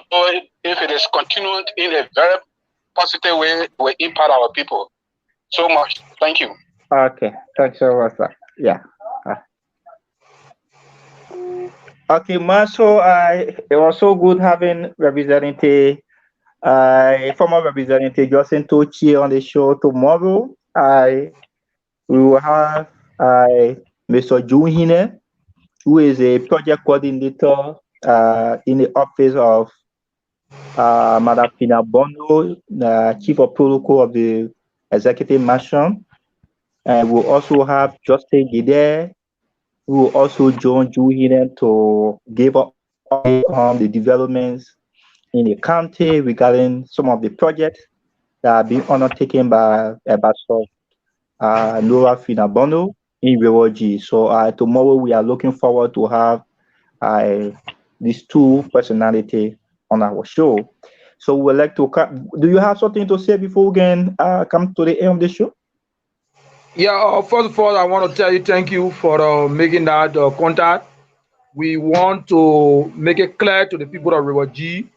if it is continued in a very positive way, it will impact our people so much. Thank you. Okay. Thanks so much, sir. Yeah. Okay, Marshall, it was so good having Representative, former Representative Justin Tochie on the show tomorrow. We will have Mr. Juhine, who is a project coordinator in the office of Madam Pina Bondo, Chief of Protocol of the Executive Mansion. And we'll also have Justin Gide, who will also join Juhine to give up on the developments in the county regarding some of the projects that are being undertaken by Ambassador Nora Finabono in River G. So tomorrow we are looking forward to have these two personalities on our show. So we'd like to do you have something to say before we can come to the end of the show? Yeah, first of all, I want to tell you thank you for making that contact. We want to make it clear to the people of River G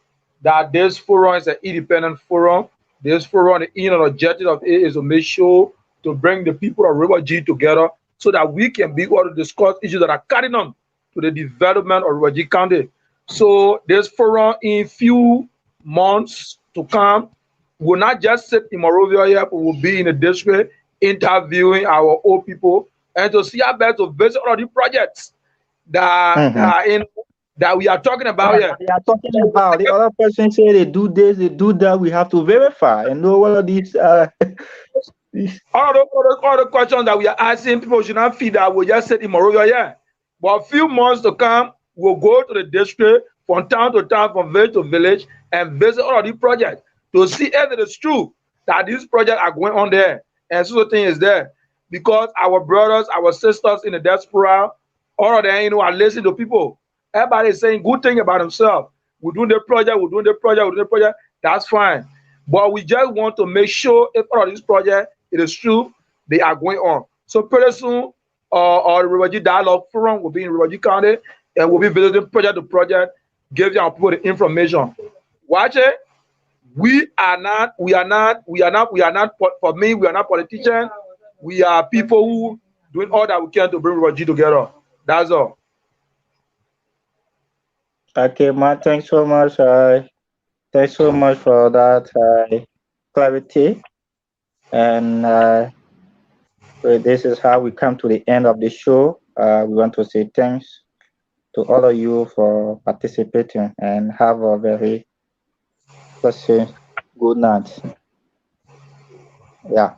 that this forum is an independent forum. This forum, the inner objective of it is to make sure to bring the people of River G together so that we can be able to discuss issues that are carrying on to the development of River G County. So this forum in few months to come will not just sit in Monrovia here, but will be in the district interviewing our old people and to see how best to visit all of the projects that that we are talking about here. We are talking about the other person say they do this, they do that. We have to verify and know what are these. All the questions that we are asking, people should not feel that we just sit in Monrovia here. But a few months to come, we'll go to the district from town to town, from village to village, and visit all of these projects to see if it is true that these projects are going on there. And so the thing is there. Because our brothers, our sisters in the diaspora, all of them, are listening to people. Everybody is saying good thing about themselves. We're doing the project, we're doing the project, we're doing the project. That's fine. But we just want to make sure if all of these projects, it is true, they are going on. So pretty soon, our River G Dialogue Forum will be in River G County, and we'll be visiting project to project, giving our people the information. Watch it. We are not, for me, we are not politicians. We are people who doing all that we can to bring River G together. That's all. Okay, Matt, thanks so much. Thanks so much for that clarity. And this is how we come to the end of the show. We want to say thanks to all of you for participating, and have a very pleasant good night. Yeah.